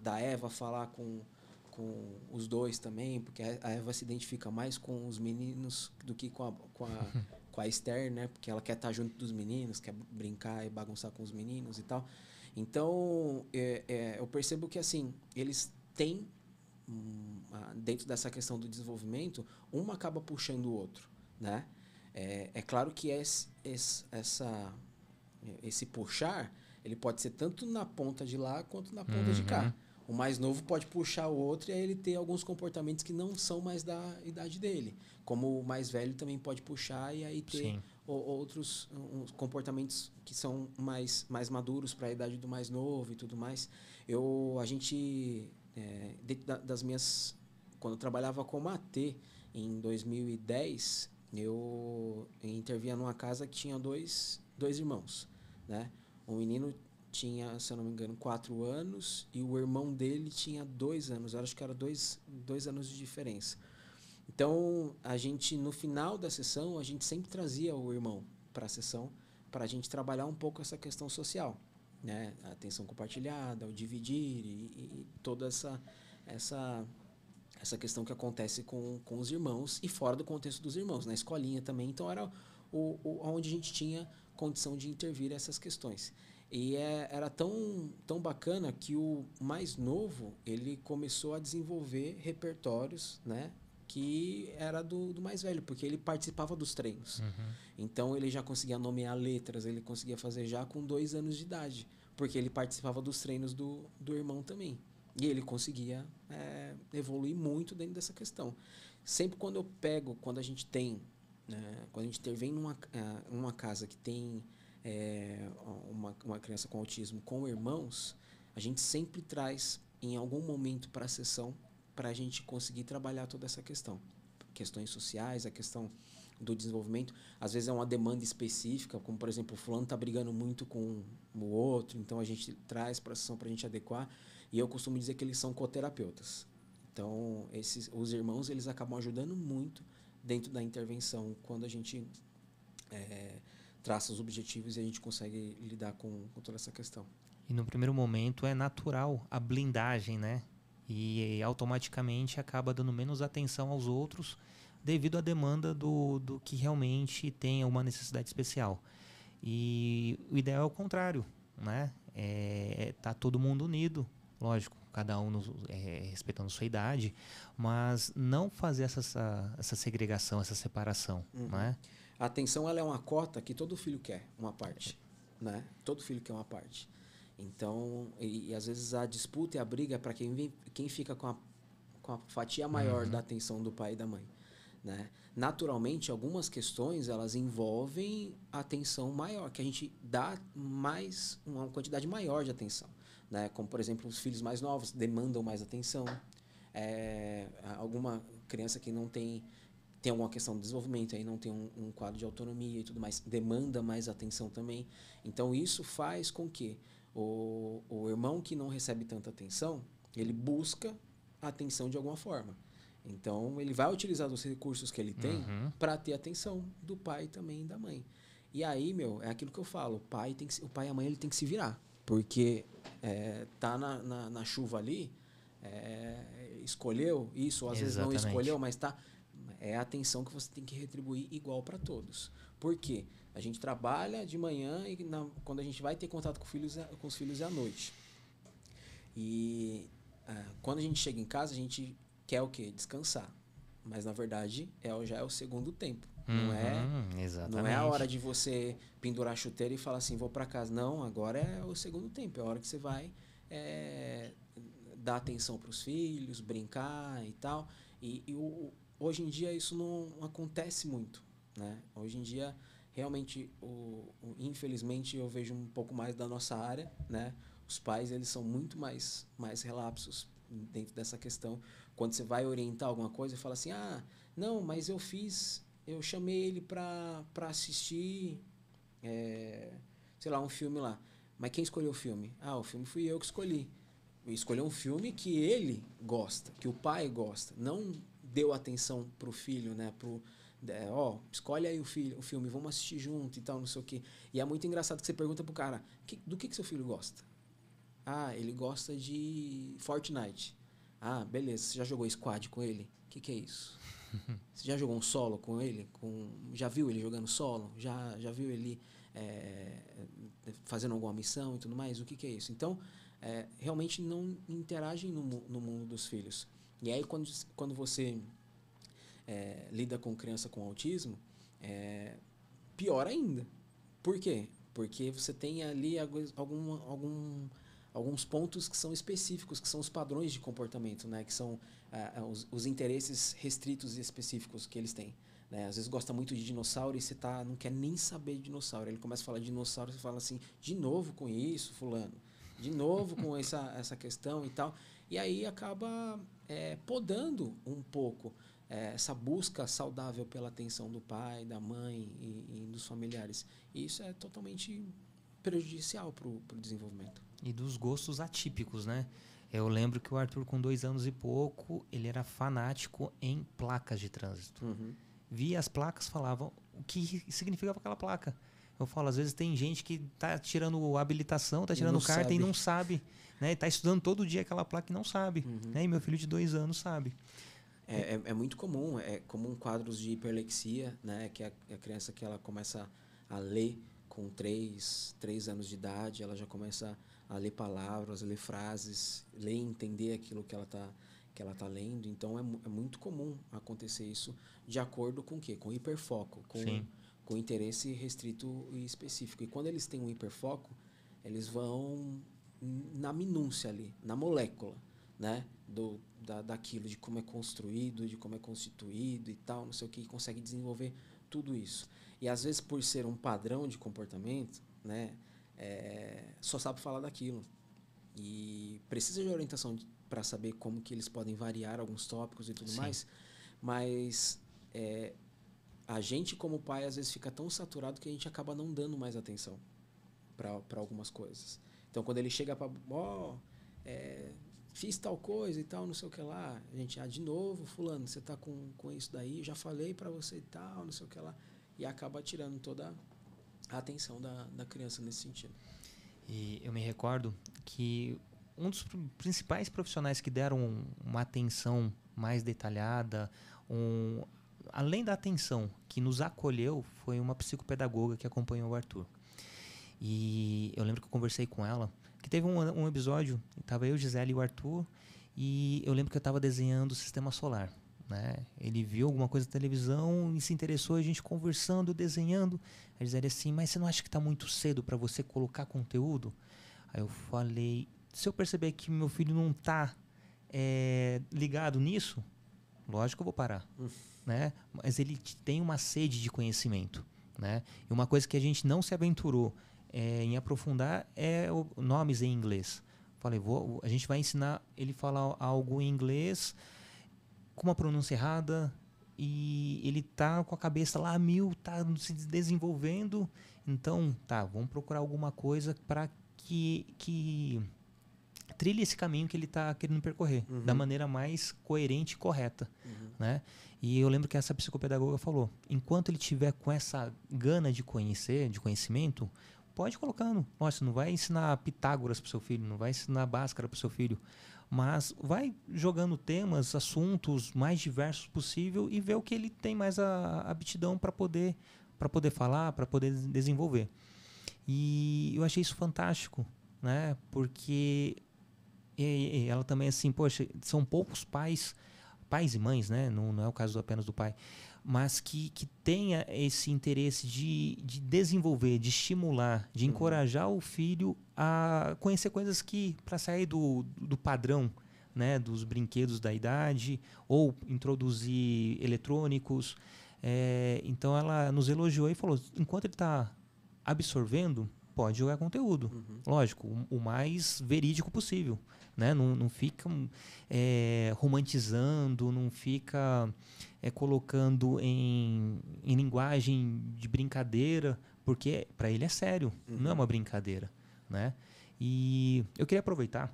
[SPEAKER 2] da Eva falar com os dois também, porque a Eva se identifica mais com os meninos do que com a Esther, né? Porque ela quer estar junto dos meninos, quer brincar e bagunçar com os meninos e tal. Então, eu percebo que, assim, eles têm, dentro dessa questão do desenvolvimento, uma acaba puxando o outro, né? É claro que esse puxar, ele pode ser tanto na ponta de lá quanto na ponta de cá. O mais novo pode puxar o outro e aí ele ter alguns comportamentos que não são mais da idade dele. Como o mais velho também pode puxar e aí ter outros comportamentos que são mais maduros para a idade do mais novo e tudo mais. Dentro das minhas... Quando eu trabalhava como AT, em 2010, eu intervinha numa casa que tinha dois irmãos, né? Um menino tinha, se eu não me engano, 4 anos e o irmão dele tinha 2 anos. Eu acho que era 2 anos de diferença. Então, no final da sessão, a gente sempre trazia o irmão para a sessão para a gente trabalhar um pouco essa questão social, né? A atenção compartilhada, o dividir e toda essa questão que acontece com os irmãos e fora do contexto dos irmãos, na escolinha também. Então, era onde a gente tinha condição de intervir essas questões. E era tão bacana que o mais novo, ele começou a desenvolver repertórios, né? Que era do mais velho, porque ele participava dos treinos. Então, ele já conseguia nomear letras, ele conseguia fazer já com 2 anos de idade, porque ele participava dos treinos do irmão também. E ele conseguia evoluir muito dentro dessa questão. Sempre quando a gente tem, quando a gente intervém numa casa que tem uma criança com autismo com irmãos, a gente sempre traz em algum momento para a sessão para a gente conseguir trabalhar toda essa questão. Questões sociais, a questão do desenvolvimento. Às vezes é uma demanda específica, como, por exemplo, o fulano está brigando muito com o outro, então a gente traz para a sessão para a gente adequar. E eu costumo dizer que eles são coterapeutas. Então, os irmãos, eles acabam ajudando muito dentro da intervenção, quando a gente traça os objetivos e a gente consegue lidar com toda essa questão.
[SPEAKER 1] E no primeiro momento é natural a blindagem, né? E automaticamente acaba dando menos atenção aos outros devido à demanda do que realmente tem uma necessidade especial. E o ideal é o contrário, né? Tá todo mundo unido, lógico, cada um respeitando sua idade, mas não fazer essa segregação, essa separação, né?
[SPEAKER 2] A atenção, ela é uma cota que todo filho quer, uma parte, né? Todo filho quer uma parte. Então, e às vezes a disputa e a briga é para quem fica com a fatia maior da atenção do pai e da mãe, né? Naturalmente, algumas questões, elas envolvem atenção maior, que a gente dá uma quantidade maior de atenção, né? Como, por exemplo, os filhos mais novos demandam mais atenção. Alguma criança que não tem alguma questão de desenvolvimento, aí não tem um quadro de autonomia e tudo mais, demanda mais atenção também. Então, isso faz com que o irmão que não recebe tanta atenção, ele busca atenção de alguma forma. Então, ele vai utilizar os recursos que ele tem para ter atenção do pai também e da mãe. E aí, é aquilo que eu falo, o pai e a mãe, ele tem que se virar. Porque tá na chuva ali, escolheu isso, ou às vezes não escolheu, mas tá... É a atenção que você tem que retribuir igual para todos. Por quê? A gente trabalha de manhã e quando a gente vai ter contato com os filhos é à noite. E quando a gente chega em casa, a gente quer o quê? Descansar. Mas, na verdade, já é o segundo tempo. Não é a hora de você pendurar a chuteira e falar assim, vou para casa. Não, agora é o segundo tempo. É a hora que você vai dar atenção para os filhos, brincar e tal. Hoje em dia isso não acontece muito, né? Hoje em dia, realmente, infelizmente, eu vejo um pouco mais da nossa área, né? Os pais, eles são muito mais relapsos dentro dessa questão. Quando você vai orientar alguma coisa, fala assim, não, mas eu chamei ele para assistir, sei lá, um filme lá. Mas quem escolheu o filme? O filme fui eu que escolhi. Escolheu um filme que ele gosta, que o pai gosta, não deu atenção pro filho, né? Escolhe aí o filme, vamos assistir junto e tal, não sei o quê. E é muito engraçado que você pergunta pro cara, do que seu filho gosta? Ele gosta de Fortnite. Beleza, você já jogou Squad com ele? O que é isso? Você já jogou um solo com ele? Já viu ele jogando solo? Já viu ele fazendo alguma missão e tudo mais? O que é isso? Então, realmente não interagem no mundo dos filhos. E aí, quando você lida com criança com autismo, pior ainda. Por quê? Porque você tem ali alguns pontos que são específicos, que são os padrões de comportamento, né? Que são os interesses restritos e específicos que eles têm. Né? Às vezes gosta muito de dinossauro e você não quer nem saber de dinossauro. Ele começa a falar de dinossauro e você fala assim, de novo com isso, fulano? De novo com essa questão e tal. E aí acaba podando um pouco essa busca saudável pela atenção do pai, da mãe e dos familiares. E isso é totalmente prejudicial para o desenvolvimento.
[SPEAKER 1] E dos gostos atípicos, né? Eu lembro que o Arthur, com 2 anos e pouco, ele era fanático em placas de trânsito. Via as placas, falava o que significava aquela placa. Eu falo, às vezes tem gente que tá tirando habilitação, tá tirando carta e não sabe, né? Tá estudando todo dia aquela placa e não sabe. Né? E meu filho de 2 anos sabe.
[SPEAKER 2] É muito comum, quadros de hiperlexia, né? Que é a criança que ela começa a ler com 3 anos de idade, ela já começa a ler palavras, a ler frases, ler e entender aquilo que ela tá lendo. Então, é muito comum acontecer isso de acordo com o quê? Com hiperfoco, com interesse restrito e específico. E quando eles têm um hiperfoco, eles vão na minúcia ali, na molécula, né? Daquilo, de como é construído, de como é constituído e tal, não sei o que, e consegue desenvolver tudo isso. E às vezes, por ser um padrão de comportamento, né, só sabe falar daquilo. E precisa de orientação para saber como que eles podem variar alguns tópicos e tudo mais, mas a gente, como pai, às vezes fica tão saturado que a gente acaba não dando mais atenção para algumas coisas. Então, quando ele chega para... fiz tal coisa e tal, não sei o que lá. A gente, de novo, fulano, você tá com isso daí, já falei para você e tal, não sei o que lá. E acaba tirando toda a atenção da criança nesse sentido.
[SPEAKER 1] E eu me recordo que um dos principais profissionais que deram uma atenção mais detalhada, além da atenção que nos acolheu, foi uma psicopedagoga que acompanhou o Arthur. E eu lembro que eu conversei com ela, que teve um episódio, estava eu, Gisele e o Arthur, e eu lembro que eu estava desenhando o sistema solar. Né? Ele viu alguma coisa na televisão e se interessou, a gente conversando, desenhando. A Gisele assim, mas você não acha que está muito cedo para você colocar conteúdo? Aí eu falei, se eu perceber que meu filho não está ligado nisso, lógico que eu vou parar. Né? Mas ele tem uma sede de conhecimento. Né? E uma coisa que a gente não se aventurou em aprofundar é nomes em inglês. Falei, a gente vai ensinar ele a falar algo em inglês com uma pronúncia errada e ele tá com a cabeça lá a mil, tá se desenvolvendo. Então, vamos procurar alguma coisa para que trilhe esse caminho que ele está querendo percorrer da maneira mais coerente e correta. Né? E eu lembro que essa psicopedagoga falou, enquanto ele tiver com essa gana de conhecimento, pode ir colocando. Nossa, não vai ensinar Pitágoras para o seu filho, não vai ensinar Bhaskara para o seu filho, mas vai jogando temas, assuntos mais diversos possível e ver o que ele tem mais a aptidão para poder falar, para poder desenvolver. E eu achei isso fantástico, né? Porque ela também assim, poxa, são poucos pais e mães, né? Não é o caso apenas do pai, mas que tenha esse interesse de desenvolver, de estimular, de encorajar o filho a conhecer coisas que, para sair do padrão, né, dos brinquedos da idade, ou introduzir eletrônicos. Então ela nos elogiou e falou, enquanto ele está absorvendo, pode jogar conteúdo. Lógico, o mais verídico possível. Né? Não fica romantizando, não fica colocando em linguagem de brincadeira, porque para ele é sério, não é uma brincadeira. Né? E eu queria aproveitar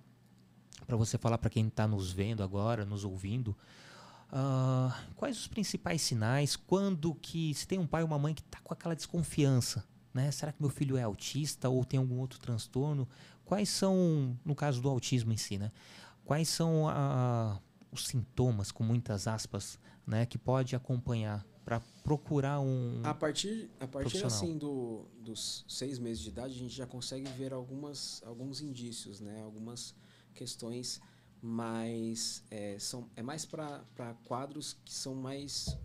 [SPEAKER 1] para você falar para quem está nos vendo agora, nos ouvindo, quais os principais sinais, se tem um pai ou uma mãe que está com aquela desconfiança, né? Será que meu filho é autista ou tem algum outro transtorno? Quais são, no caso do autismo em si, né? Quais são os sintomas, com muitas aspas, né, que pode acompanhar para procurar
[SPEAKER 2] a partir assim dos 6 meses de idade, a gente já consegue ver alguns indícios, né? Algumas questões, mas é mais para quadros que são mais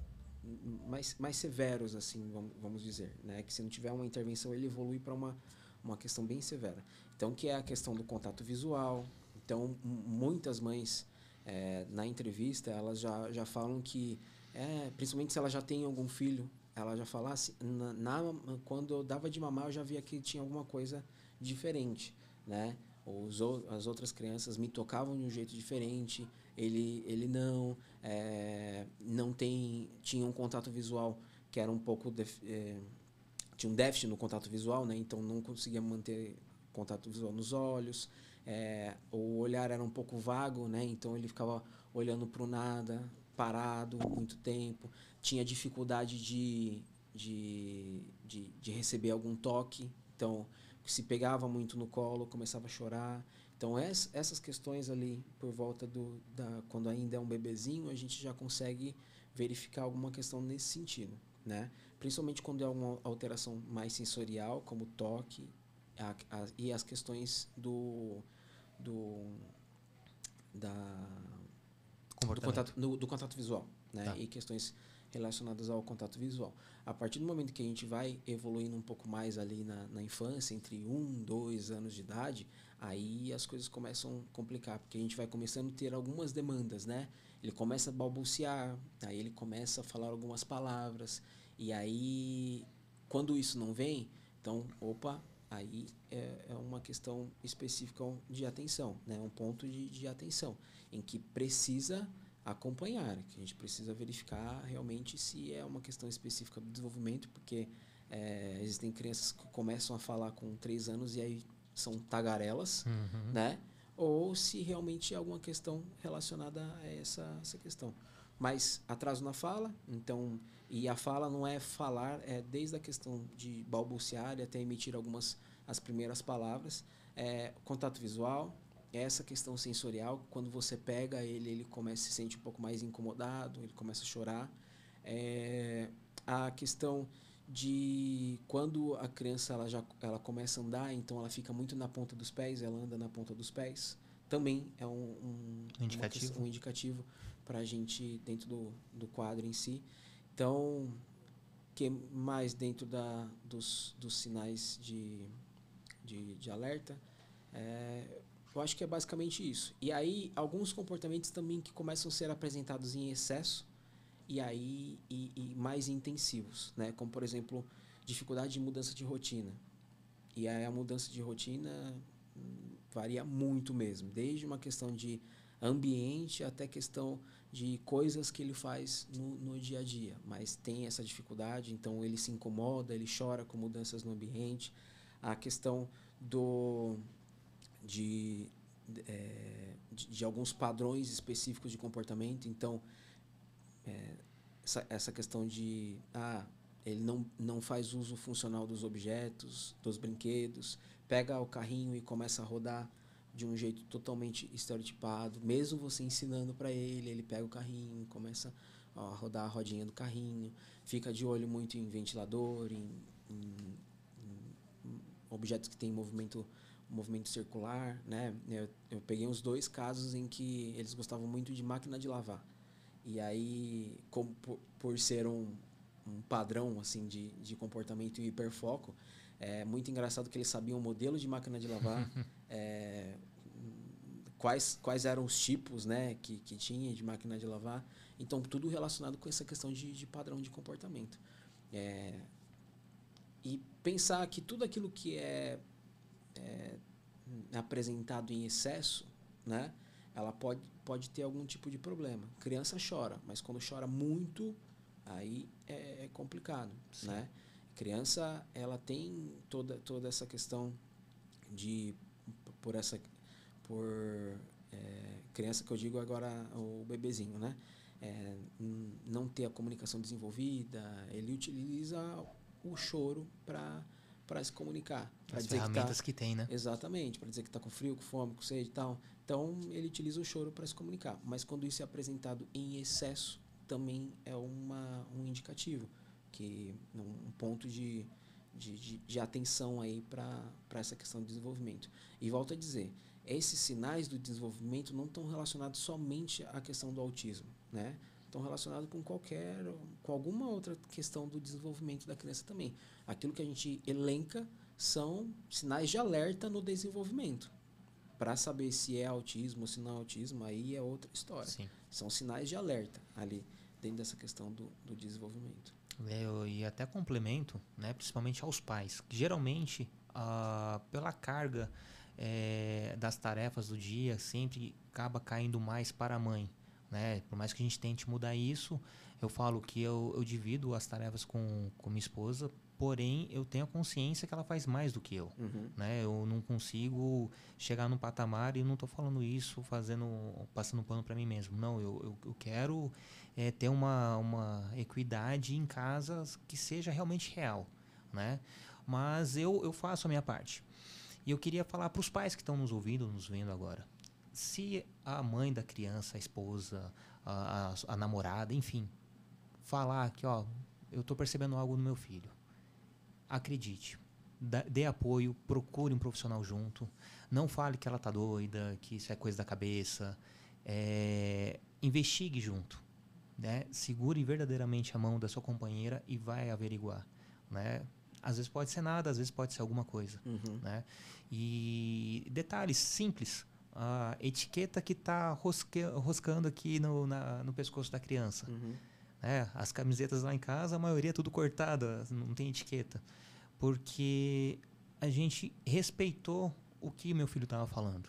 [SPEAKER 2] severos, assim, vamos dizer, né? Que se não tiver uma intervenção, ele evolui para uma questão bem severa. Então, que é a questão do contato visual. Então, muitas mães, na entrevista, elas já falam que, principalmente se ela já tem algum filho, ela já fala assim, quando eu dava de mamar, eu já via que tinha alguma coisa diferente, né? As outras crianças me tocavam de um jeito diferente, ele não tinha um contato visual que era um pouco tinha um déficit no contato visual, né? Então não conseguia manter contato visual nos olhos, o olhar era um pouco vago, né? Então ele ficava olhando para o nada, parado muito tempo, tinha dificuldade de receber algum toque, então se pegava muito no colo, começava a chorar. Então, essas questões ali, por volta quando ainda é um bebezinho, a gente já consegue verificar alguma questão nesse sentido, né? principalmente quando é uma alteração mais sensorial, como toque, e as questões do, da, do contato visual, né?
[SPEAKER 1] Tá.
[SPEAKER 2] E questões relacionadas ao contato visual. A partir do momento que a gente vai evoluindo um pouco mais ali na infância, entre 1, 2 anos de idade, aí as coisas começam a complicar, porque a gente vai começando a ter algumas demandas, né? Ele começa a balbuciar, aí ele começa a falar algumas palavras, e aí, quando isso não vem, então, aí é uma questão específica de atenção, né? Um ponto de atenção, em que precisa acompanhar, que a gente precisa verificar realmente se é uma questão específica do desenvolvimento, porque existem crianças que começam a falar com 3 anos e aí são tagarelas, né? Ou se realmente é alguma questão relacionada a essa questão. Mas atraso na fala, então, e a fala não é falar, é desde a questão de balbuciar e até emitir as primeiras palavras, contato visual, essa questão sensorial, quando você pega ele começa a se sentir um pouco mais incomodado, ele começa a chorar. A questão de quando a criança ela começa a andar, então ela fica muito na ponta dos pés, ela anda na ponta dos pés, também é um indicativo para a gente dentro do quadro em si. Então, que mais dentro dos sinais de alerta, eu acho que é basicamente isso. E aí, alguns comportamentos também que começam a ser apresentados em excesso e mais intensivos, né? Como, por exemplo, dificuldade de mudança de rotina. E aí a mudança de rotina varia muito mesmo, desde uma questão de ambiente até questão de coisas que ele faz no dia a dia. Mas tem essa dificuldade, então ele se incomoda, ele chora com mudanças no ambiente. A questão de alguns padrões específicos de comportamento. Então, essa questão de ele não faz uso funcional dos objetos, dos brinquedos, pega o carrinho e começa a rodar de um jeito totalmente estereotipado, mesmo você ensinando para ele pega o carrinho, começa a rodar a rodinha do carrinho, fica de olho muito em ventilador, em objetos que têm movimento circular, né? Eu peguei uns 2 casos em que eles gostavam muito de máquina de lavar. E aí, como por ser um padrão assim de comportamento e hiperfoco, é muito engraçado que eles sabiam o modelo de máquina de lavar, quais eram os tipos, né, que tinha de máquina de lavar. Então, tudo relacionado com essa questão de padrão de comportamento. E pensar que tudo aquilo que é apresentado em excesso, né, ela pode ter algum tipo de problema. Criança chora, mas quando chora muito, aí é complicado, né? Criança, ela tem toda essa questão de criança, que eu digo agora o bebezinho, né? Não ter a comunicação desenvolvida, ele utiliza o choro para se comunicar.
[SPEAKER 1] As ferramentas que tem, né?
[SPEAKER 2] Exatamente, para dizer que está com frio, com fome, com sede e tal. Então, ele utiliza o choro para se comunicar. Mas quando isso é apresentado em excesso, também é um indicativo, que um ponto de atenção aí para essa questão do desenvolvimento. E volto a dizer, esses sinais do desenvolvimento não estão relacionados somente à questão do autismo, né? Estão relacionados com alguma outra questão do desenvolvimento da criança também. Aquilo que a gente elenca são sinais de alerta no desenvolvimento. Para saber se é autismo ou se não é autismo, aí é outra história.
[SPEAKER 1] Sim.
[SPEAKER 2] São sinais de alerta ali dentro dessa questão do desenvolvimento.
[SPEAKER 1] E até complemento, né, principalmente aos pais. Geralmente, pela carga das tarefas do dia, sempre acaba caindo mais para a mãe. Né? Por mais que a gente tente mudar isso, eu falo que eu divido as tarefas com minha esposa, porém eu tenho a consciência que ela faz mais do que eu. Né? Eu não consigo chegar num patamar, e não estou falando isso passando pano para mim mesmo. Não, eu quero ter uma equidade em casa que seja realmente real. Né? Mas eu faço a minha parte. E eu queria falar para os pais que estão nos ouvindo, nos vendo agora. Se a mãe da criança, a esposa, a namorada, enfim, falar que, eu estou percebendo algo no meu filho. Acredite, dê apoio, procure um profissional junto. Não fale que ela tá doida, que isso é coisa da cabeça. Investigue junto, né? Segure verdadeiramente a mão da sua companheira e vai averiguar, né? Às vezes pode ser nada, às vezes pode ser alguma coisa, né? E detalhes simples. A etiqueta que está roscando aqui no pescoço da criança. As camisetas lá em casa, a maioria é tudo cortada, não tem etiqueta. Porque a gente respeitou o que meu filho estava falando,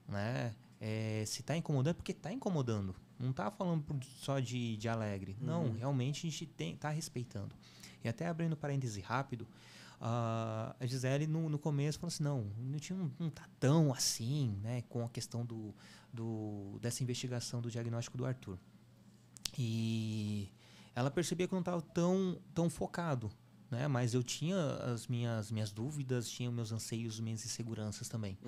[SPEAKER 1] né? Se está incomodando, é porque está incomodando. Não está falando só de alegre. Não, realmente a gente está respeitando. E até abrindo parêntese rápido, a Gisele no começo falou assim, não tá tão assim, né, com a questão dessa investigação do diagnóstico do Arthur. E ela percebia que eu não estava tão focado, né, mas eu tinha as minhas dúvidas, tinha meus anseios, minhas inseguranças também.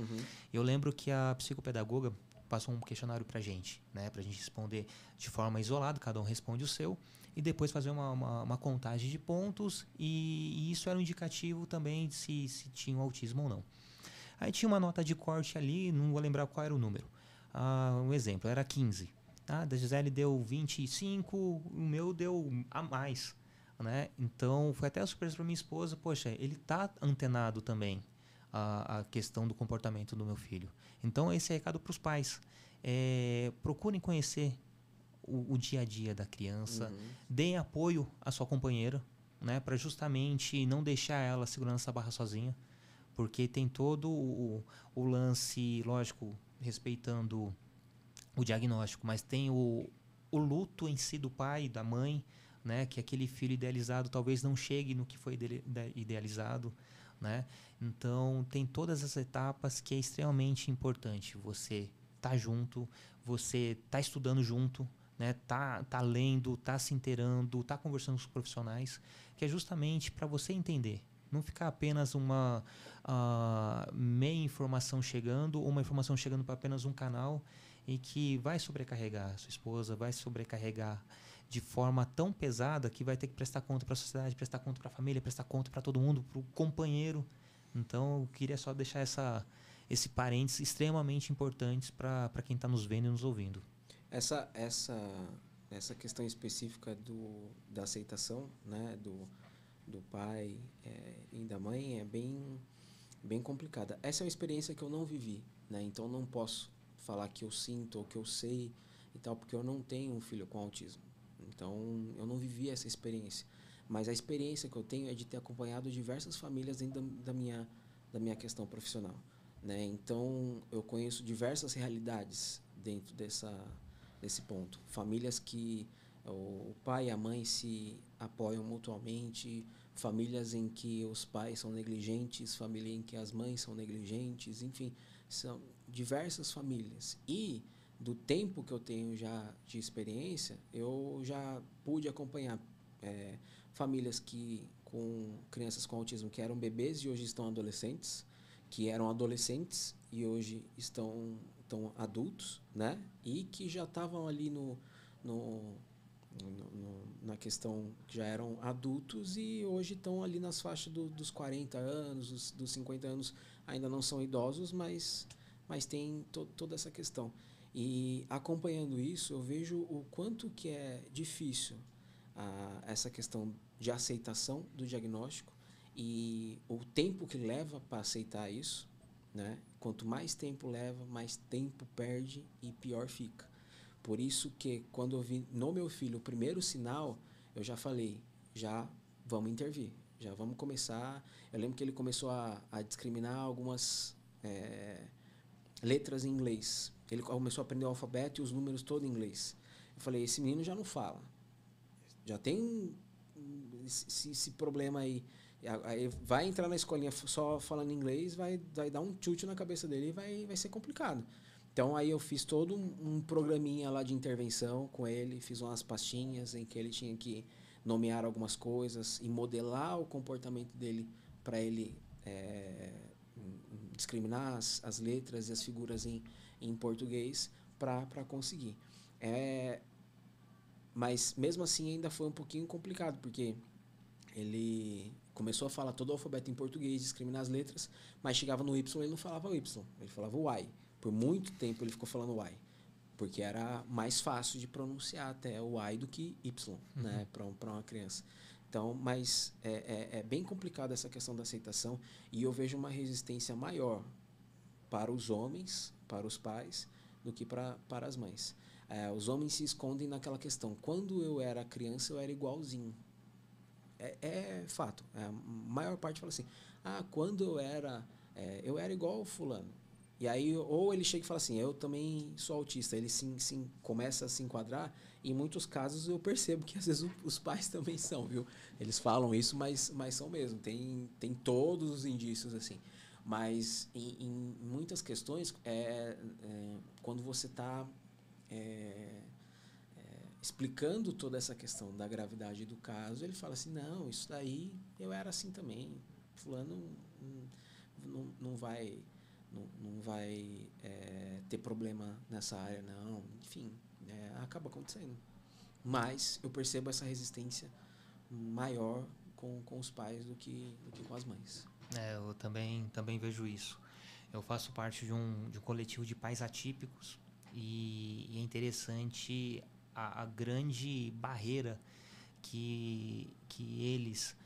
[SPEAKER 1] Eu lembro que a psicopedagoga passou um questionário pra gente, né, pra gente responder de forma isolada, cada um responde o seu, e depois fazer uma contagem de pontos, e isso era um indicativo também de se tinha um autismo ou não. Aí tinha uma nota de corte ali, não vou lembrar qual era o número. Um exemplo, era 15. Da Gisele deu 25, o meu deu a mais, né? Então foi até uma surpresa para minha esposa, poxa, ele tá antenado também a questão do comportamento do meu filho. Então esse é recado para os pais. Procurem conhecer o dia a dia da criança, deem apoio à sua companheira, né, para justamente não deixar ela segurando essa barra sozinha, porque tem todo o lance, lógico, respeitando o diagnóstico, mas tem o luto em si do pai e da mãe, né, que aquele filho idealizado talvez não chegue no que foi idealizado, né? Então tem todas as etapas que é extremamente importante você tá junto, você tá estudando junto, né? Tá lendo, tá se inteirando, tá conversando com os profissionais, que é justamente para você entender, não ficar apenas uma meia informação chegando, ou uma informação chegando para apenas um canal e que vai sobrecarregar a sua esposa, vai sobrecarregar de forma tão pesada que vai ter que prestar conta para a sociedade, prestar conta para a família, prestar conta para todo mundo, para o companheiro. Então eu queria só deixar esse parênteses extremamente importantes para quem está nos vendo e nos ouvindo.
[SPEAKER 2] Essa questão específica da aceitação, né, do pai e da mãe é bem complicada. Essa é uma experiência que eu não vivi, né? Então não posso falar que eu sinto ou que eu sei e tal, porque eu não tenho um filho com autismo. Então eu não vivi essa experiência. Mas a experiência que eu tenho é de ter acompanhado diversas famílias dentro da minha questão profissional, né? Então eu conheço diversas realidades dentro desse ponto. Famílias que o pai e a mãe se apoiam mutuamente, famílias em que os pais são negligentes, família em que as mães são negligentes, enfim, são diversas famílias. E do tempo que eu tenho já de experiência, eu já pude acompanhar famílias com crianças com autismo que eram bebês e hoje estão adolescentes, que eram adolescentes e hoje estão adultos, né? E que já estavam ali na questão que já eram adultos e hoje estão ali nas faixas dos 40 anos, dos 50 anos, ainda não são idosos, mas tem toda essa questão. E acompanhando isso, eu vejo o quanto que é difícil essa questão de aceitação do diagnóstico e o tempo que leva para aceitar isso, né? Quanto mais tempo leva, mais tempo perde e pior fica. Por isso que quando eu vi no meu filho o primeiro sinal, eu já falei, já vamos intervir, já vamos começar. Eu lembro que ele começou a discriminar algumas letras em inglês. Ele começou a aprender o alfabeto e os números todos em inglês. Eu falei, esse menino já não fala. Já tem esse problema aí. Aí vai entrar na escolinha só falando inglês, vai dar um chute na cabeça dele e vai ser complicado. Então aí eu fiz todo um programinha lá de intervenção com ele, fiz umas pastinhas em que ele tinha que nomear algumas coisas e modelar o comportamento dele para ele discriminar as letras e as figuras em português para conseguir. Mas mesmo assim ainda foi um pouquinho complicado, porque ele começou a falar todo o alfabeto em português, discriminar as letras, mas chegava no Y, ele não falava o Y, ele falava o Y. Por muito tempo ele ficou falando Y, porque era mais fácil de pronunciar até o Y do que Y, né, para uma criança. Então, mas é bem complicado essa questão da aceitação, e eu vejo uma resistência maior para os homens, para os pais, do que para as mães. Os homens se escondem naquela questão. Quando eu era criança, eu era igualzinho. É fato. A maior parte fala assim, quando eu era igual ao fulano. E aí, ou ele chega e fala assim, eu também sou autista. Ele sim, começa a se enquadrar. E em muitos casos eu percebo que às vezes os pais também são, viu? Eles falam isso, mas são mesmo. Tem todos os indícios, assim. Mas em muitas questões, quando você está explicando toda essa questão da gravidade do caso, ele fala assim, não, isso daí eu era assim também. Fulano não vai ter problema nessa área, não. Enfim, acaba acontecendo. Mas eu percebo essa resistência maior com os pais do que com as mães.
[SPEAKER 1] Eu também vejo isso. Eu faço parte de um coletivo de pais atípicos e é interessante a grande barreira que eles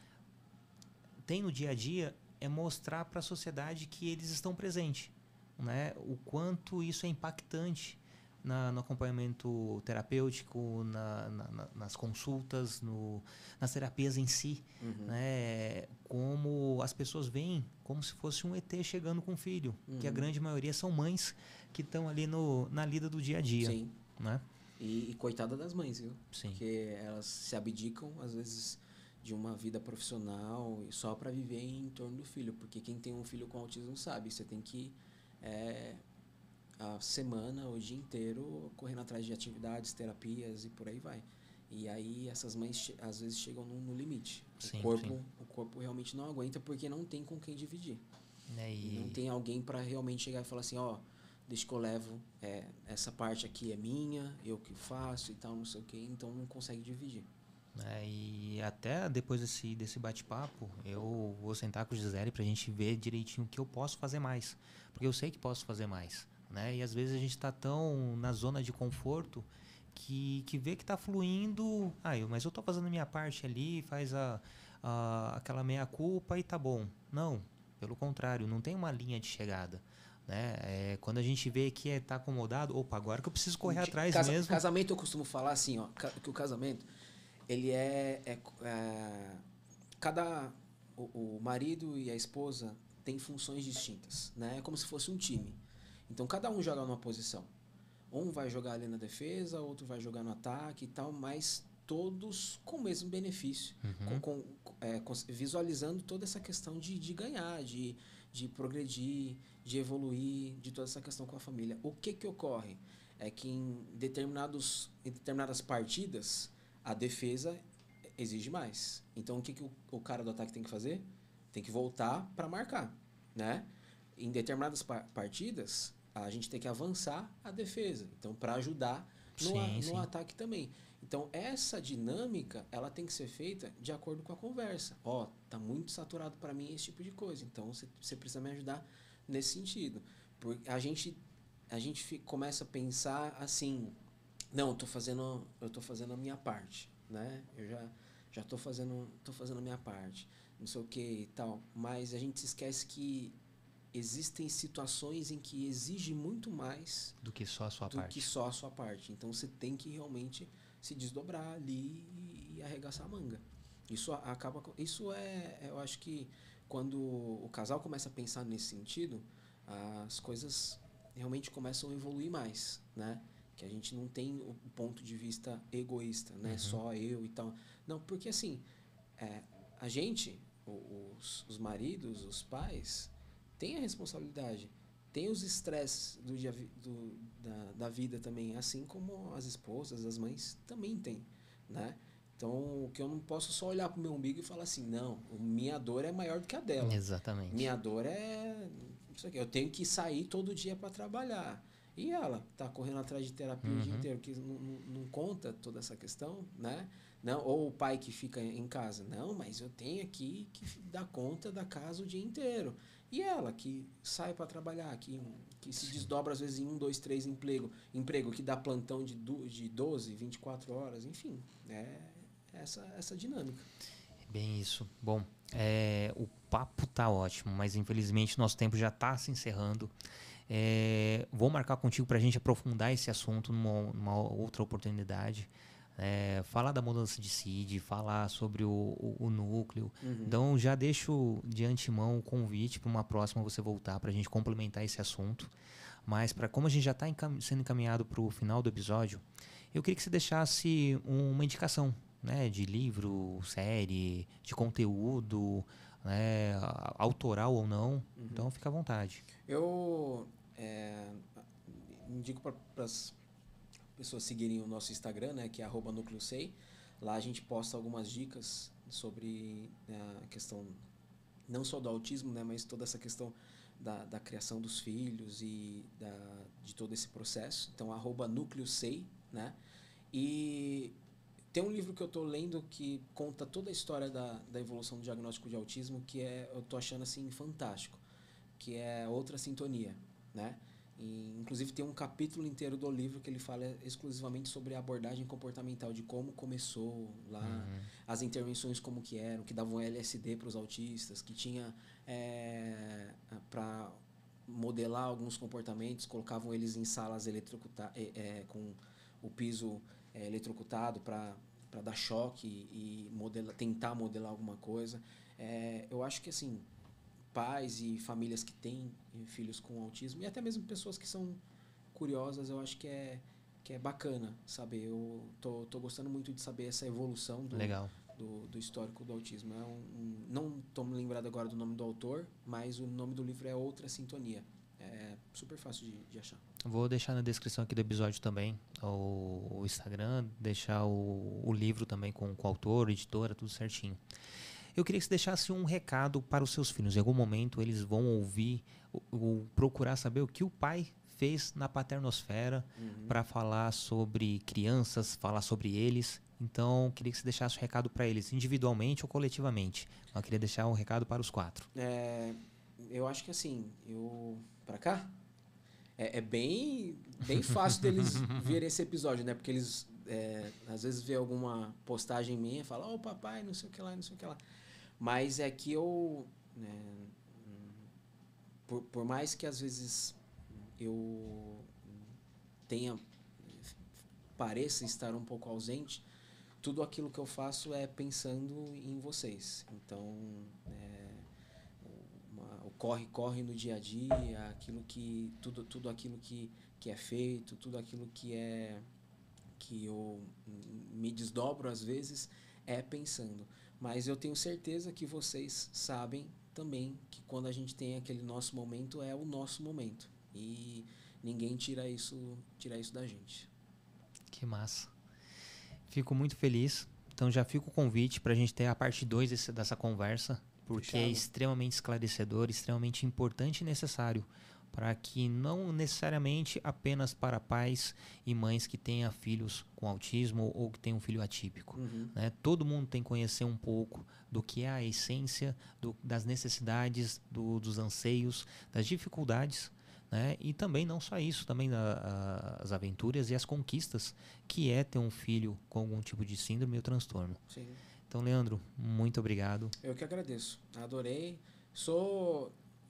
[SPEAKER 1] têm no dia a dia é mostrar para a sociedade que eles estão presentes, né? O quanto isso é impactante no acompanhamento terapêutico, nas consultas, nas terapias em si, né? Como as pessoas veem como se fosse um ET chegando com um filho, que a grande maioria são mães que estão ali na lida do dia a dia.
[SPEAKER 2] Sim.
[SPEAKER 1] Né?
[SPEAKER 2] E coitada das mães, viu?
[SPEAKER 1] Sim.
[SPEAKER 2] Porque elas se abdicam, às vezes, de uma vida profissional só para viver em torno do filho. Porque quem tem um filho com autismo sabe, você tem que a semana, o dia inteiro, correndo atrás de atividades, terapias e por aí vai. E aí essas mães às vezes chegam no limite.
[SPEAKER 1] Sim,
[SPEAKER 2] o corpo realmente não aguenta porque não tem com quem dividir.
[SPEAKER 1] E
[SPEAKER 2] não tem alguém para realmente chegar e falar assim, deixa que eu levo, essa parte aqui é minha, eu que faço e tal, não sei o quê. Então não consegue dividir.
[SPEAKER 1] E até depois desse bate-papo, eu vou sentar com o Gisele pra gente ver direitinho o que eu posso fazer mais. Porque eu sei que posso fazer mais. Né? E às vezes a gente está tão na zona de conforto que vê que está fluindo. Mas eu estou fazendo a minha parte ali, faz aquela meia-culpa e tá bom. Não, pelo contrário, não tem uma linha de chegada. Né? Quando a gente vê que está acomodado, agora que eu preciso correr atrás mesmo.
[SPEAKER 2] Casamento eu costumo falar assim, que o casamento, ele o marido e a esposa têm funções distintas, né? É como se fosse um time. Então, cada um joga numa posição. Um vai jogar ali na defesa, outro vai jogar no ataque e tal, mas todos com o mesmo benefício. Visualizando toda essa questão de ganhar, de progredir, de evoluir, de toda essa questão com a família. O que ocorre? É que em determinadas partidas, a defesa exige mais. Então, o que o cara do ataque tem que fazer? Tem que voltar para marcar, né? Em determinadas partidas, a gente tem que avançar a defesa. Então, para ajudar no ataque também. Então, essa dinâmica, ela tem que ser feita de acordo com a conversa. Tá muito saturado para mim esse tipo de coisa. Então, você precisa me ajudar nesse sentido. Porque a gente começa a pensar assim, não, eu tô fazendo a minha parte, né? Eu já tô fazendo a minha parte, não sei o que e tal. Mas a gente se esquece que existem situações em que exige muito mais
[SPEAKER 1] do que só a sua parte.
[SPEAKER 2] Então você tem que realmente se desdobrar ali e arregaçar a manga. Eu acho que quando o casal começa a pensar nesse sentido, as coisas realmente começam a evoluir mais, né? Que a gente não tem o ponto de vista egoísta, né? Só eu e tal. Não, porque assim, a gente, os maridos, os pais, tem a responsabilidade, tem os estresses da vida também, assim como as esposas, as mães também têm, né? Então, que eu não posso só olhar pro meu umbigo e falar assim, não, minha dor é maior do que a dela.
[SPEAKER 1] Exatamente.
[SPEAKER 2] Minha dor é isso aqui, eu tenho que sair todo dia para trabalhar. E ela tá correndo atrás de terapia o dia inteiro, que não conta toda essa questão, né? Não, ou o pai que fica em casa. Não, mas eu tenho aqui que dar conta da casa o dia inteiro. E ela que sai para trabalhar, que se desdobra às vezes em 1, 2, 3 emprego que dá plantão de 12, 24 horas, enfim. É essa dinâmica.
[SPEAKER 1] Bem isso. Bom, o papo tá ótimo, mas infelizmente nosso tempo já tá se encerrando. Vou marcar contigo para a gente aprofundar esse assunto numa outra oportunidade. Falar da mudança de CID, falar sobre o núcleo. Então já deixo de antemão o convite para uma próxima você voltar para a gente complementar esse assunto. Mas como a gente já está sendo encaminhado para o final do episódio, eu queria que você deixasse uma indicação, né, de livro, série, de conteúdo, né, autoral ou não. Então fica à vontade.
[SPEAKER 2] Eu indico para as pessoas seguirem o nosso Instagram, né, que é @nucleosei. Lá a gente posta algumas dicas sobre a questão não só do autismo, né, mas toda essa questão da criação dos filhos e de todo esse processo. Então, @nucleosei, né? E tem um livro que eu estou lendo que conta toda a história da evolução do diagnóstico de autismo, que eu estou achando assim fantástico, que é Outra Sintonia, né? E, inclusive tem um capítulo inteiro do livro que ele fala exclusivamente sobre a abordagem comportamental, de como começou lá, as intervenções como que eram, que davam LSD para os autistas, que tinha para modelar alguns comportamentos, colocavam eles em salas com o piso eletrocutado para dar choque e tentar modelar alguma coisa. Eu acho que assim, pais e famílias que têm filhos com autismo, e até mesmo pessoas que são curiosas, eu acho que é bacana saber. Eu tô gostando muito de saber essa evolução do histórico do autismo. Não estou me lembrado agora do nome do autor, mas o nome do livro é Outra Sintonia. É super fácil de achar.
[SPEAKER 1] Vou deixar na descrição aqui do episódio também o Instagram, deixar o livro também com o autor, editora, tudo certinho. Eu queria que você deixasse um recado para os seus filhos. Em algum momento eles vão ouvir ou procurar saber o que o pai fez na paternosfera para falar sobre crianças, falar sobre eles. Então, eu queria que você deixasse um recado para eles, individualmente ou coletivamente. Eu queria deixar um recado para os 4.
[SPEAKER 2] Eu acho que assim, para cá, é bem fácil deles verem esse episódio, né? Porque eles às vezes vê alguma postagem minha e falam, papai, não sei o que lá, não sei o que lá. Mas é que por mais que às vezes eu pareça estar um pouco ausente, tudo aquilo que eu faço é pensando em vocês. Então, o corre no dia a dia, tudo aquilo que é feito, tudo aquilo que eu me desdobro às vezes é pensando. Mas eu tenho certeza que vocês sabem também que quando a gente tem aquele nosso momento, é o nosso momento. E ninguém tira isso da gente.
[SPEAKER 1] Que massa. Fico muito feliz. Então já fica o convite para a gente ter a parte 2 dessa conversa, porque
[SPEAKER 2] Fechado.
[SPEAKER 1] É extremamente esclarecedor, extremamente importante e necessário para que não necessariamente apenas para pais e mães que tenham filhos com autismo ou que tenham um filho atípico. Né? Todo mundo tem que conhecer um pouco do que é a essência das necessidades, dos anseios, das dificuldades, né? E também não só isso, também as aventuras e as conquistas que é ter um filho com algum tipo de síndrome ou transtorno.
[SPEAKER 2] Sim.
[SPEAKER 1] Então, Leandro, muito obrigado.
[SPEAKER 2] Eu que agradeço. Adorei.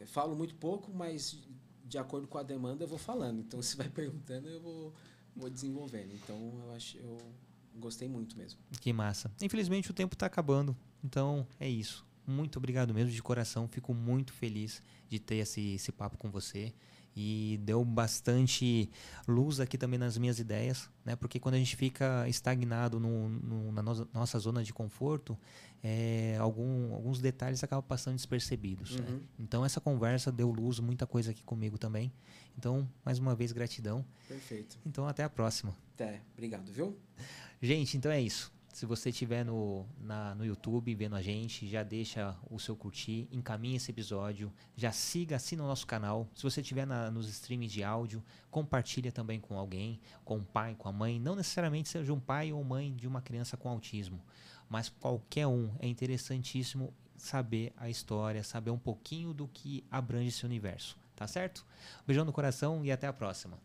[SPEAKER 2] Falo muito pouco, mas de acordo com a demanda eu vou falando. Então, se vai perguntando, eu vou desenvolvendo. Então, eu gostei muito mesmo.
[SPEAKER 1] Que massa. Infelizmente, o tempo está acabando. Então, é isso. Muito obrigado mesmo, de coração. Fico muito feliz de ter esse papo com você. E deu bastante luz aqui também nas minhas ideias, né? Porque quando a gente fica estagnado na nossa zona de conforto, alguns detalhes acabam passando despercebidos. Né? Então essa conversa deu luz, muita coisa aqui comigo também. Então, mais uma vez, gratidão.
[SPEAKER 2] Perfeito.
[SPEAKER 1] Então, até a próxima.
[SPEAKER 2] Até. Obrigado, viu?
[SPEAKER 1] Gente, então é isso. Se você estiver no YouTube vendo a gente, já deixa o seu curtir, encaminha esse episódio, já siga, assina o nosso canal. Se você estiver nos streams de áudio, compartilha também com alguém, com o pai, com a mãe. Não necessariamente seja um pai ou mãe de uma criança com autismo, mas qualquer um. É interessantíssimo saber a história, saber um pouquinho do que abrange esse universo. Tá certo? Beijão no coração e até a próxima.